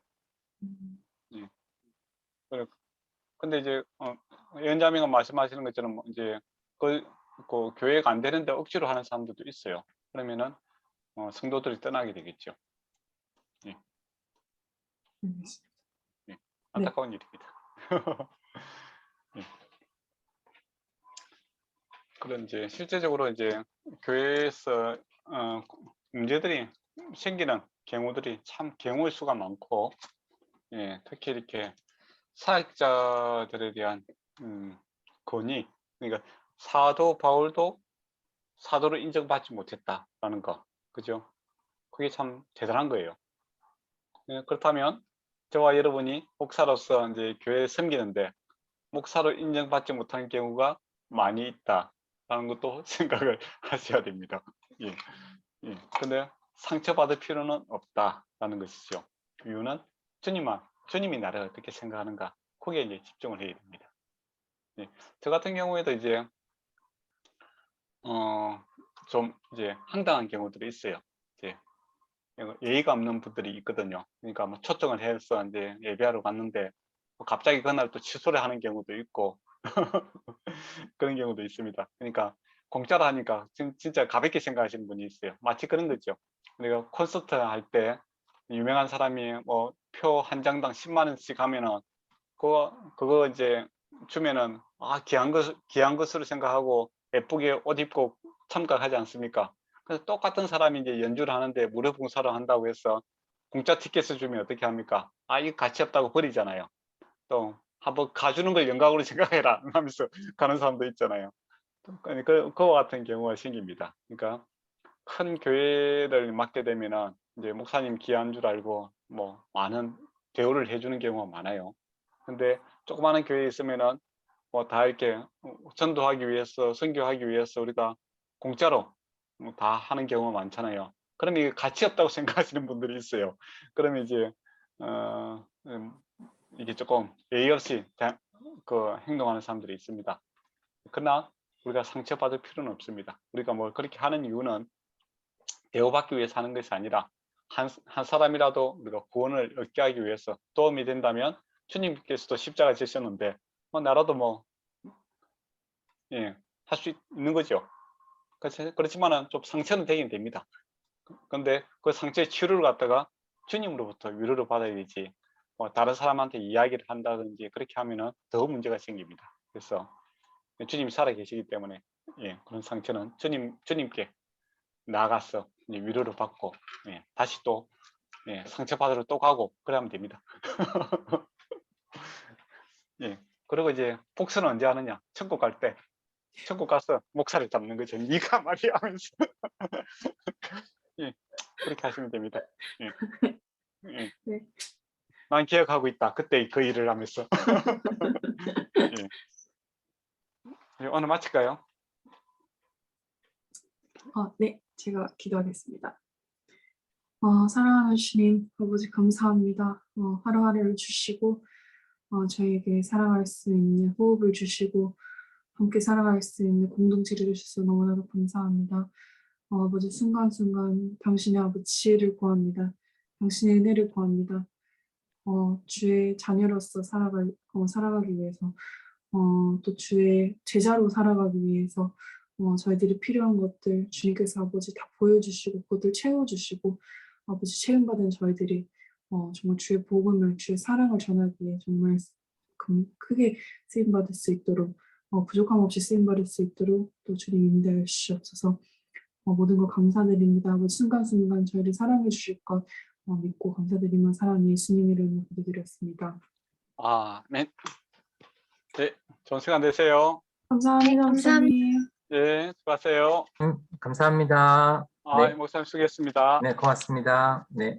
예. 근데 이제 위원장님이 말씀하시는 것처럼 이제 그 교회가 안 되는데 억지로 하는 사람들도 있어요. 그러면은 성도들이 떠나게 되겠죠. 예. 예. 안타까운 일입니다. 예. 그런 이제 실제적으로 이제 교회에서 문제들이 생기는 경우들이 참 경우의 수가 많고, 예, 특히 이렇게 사역자들에 대한 건의, 그러니까 사도 바울도 사도를 인정받지 못했다라는 거, 그죠? 그게 참 대단한 거예요. 예, 그렇다면 저와 여러분이 목사로서 이제 교회에 섬기는데 목사로 인정받지 못하는 경우가 많이 있다라는 것도 생각을 하셔야 됩니다. 예, 예. 근데 상처받을 필요는 없다라는 것이죠. 이유는 주님이 나를 어떻게 생각하는가, 거기에 이제 집중을 해야 됩니다. 예. 저 같은 경우에도 이제 좀 이제 황당한 경우들이 있어요. 이제 예의가 없는 분들이 있거든요. 그러니까 뭐 초청을 해서 이제 예배하러 갔는데 뭐 갑자기 그날 또 취소를 하는 경우도 있고 그런 경우도 있습니다. 그러니까 공짜로 하니까 진짜 가볍게 생각하시는 분이 있어요. 마치 그런 거죠. 우리가 콘서트 할 때 유명한 사람이 뭐 표 한 장당 10만 원씩 하면은 그거 이제 주면은 귀한 것으로 생각하고 예쁘게 옷 입고 참가하지 않습니까? 그래서 똑같은 사람이 이제 연주를 하는데 무료 봉사를 한다고 해서 공짜 티켓을 주면 어떻게 합니까? 이거 가치 없다고 버리잖아요. 또 한번 가주는 걸 영광으로 생각해라 하면서 가는 사람도 있잖아요. 그와 같은 경우가 생깁니다. 그러니까 큰 교회를 맡게 되면은 이제 목사님 귀한 줄 알고 뭐 많은 대우를 해주는 경우가 많아요. 근데 조그마한 교회에 있으면은 뭐 다 이렇게 전도하기 위해서, 선교하기 위해서 우리가 공짜로 뭐 다 하는 경우가 많잖아요. 그러면 이게 가치 없다고 생각하시는 분들이 있어요. 그러면 이제 이게 조금 예의 없이 행동하는 사람들이 있습니다. 그러나 우리가 상처받을 필요는 없습니다. 우리가 뭘 그렇게 하는 이유는 대우받기 위해서 하는 것이 아니라 한 사람이라도 우리가 구원을 얻게 하기 위해서 도움이 된다면, 주님께서도 십자가 지셨는데 나라도 뭐 할 수 있는 거죠. 그렇지만은 좀 상처는 되긴 됩니다. 근데 그 상처의 치료를 갖다가 주님으로부터 위로를 받아야 되지, 다른 사람한테 이야기를 한다든지 그렇게 하면은 더 문제가 생깁니다. 그래서 주님이 살아 계시기 때문에 그런 상처는 주님께 나가서 위로를 받고 다시 또 상처받으러 또 가고 그러면 됩니다. 그리고 이제 복수는 언제 하느냐? 천국 갈 때. 천국 가서 목사를 잡는 거죠. 네가 말이야 하면서. 그렇게 하시면 됩니다. 네. 난 기억하고 있다. 그때 그 일을 하면서. 오늘 마칠까요? 네, 제가 기도하겠습니다. 사랑하는 주님, 아버지 감사합니다. 하루하루를 주시고 저에게 살아갈 수 있는 호흡을 주시고 함께 살아갈 수 있는 공동체를 주셔서 너무나도 감사합니다. 아버지 순간순간 당신의 아버지 지혜를 구합니다. 당신의 은혜를 구합니다. 주의 자녀로서 살아가기 위해서 또 주의 제자로 살아가기 위해서 저희들이 필요한 것들 주님께서 아버지 다 보여주시고 그것들 채워주시고 아버지 채움받은 저희들이 정말 주의 복음을 주의 사랑을 전하기에 정말 크게 쓰임받을 수 있도록 부족함 없이 쓰임받을 수 있도록 또 주님 인도해 주시옵소서. 모든 걸 감사드립니다. 아버지 순간순간 저희를 사랑해 주실 것 믿고 감사드리며 사랑하는 예수님 이름으로 기도드렸습니다. 네. 좋은 시간 되세요. 감사합니다, 네, 목사님. 수고하세요. 감사합니다. 네, 목사님 수고했습니다. 네, 고맙습니다. 네.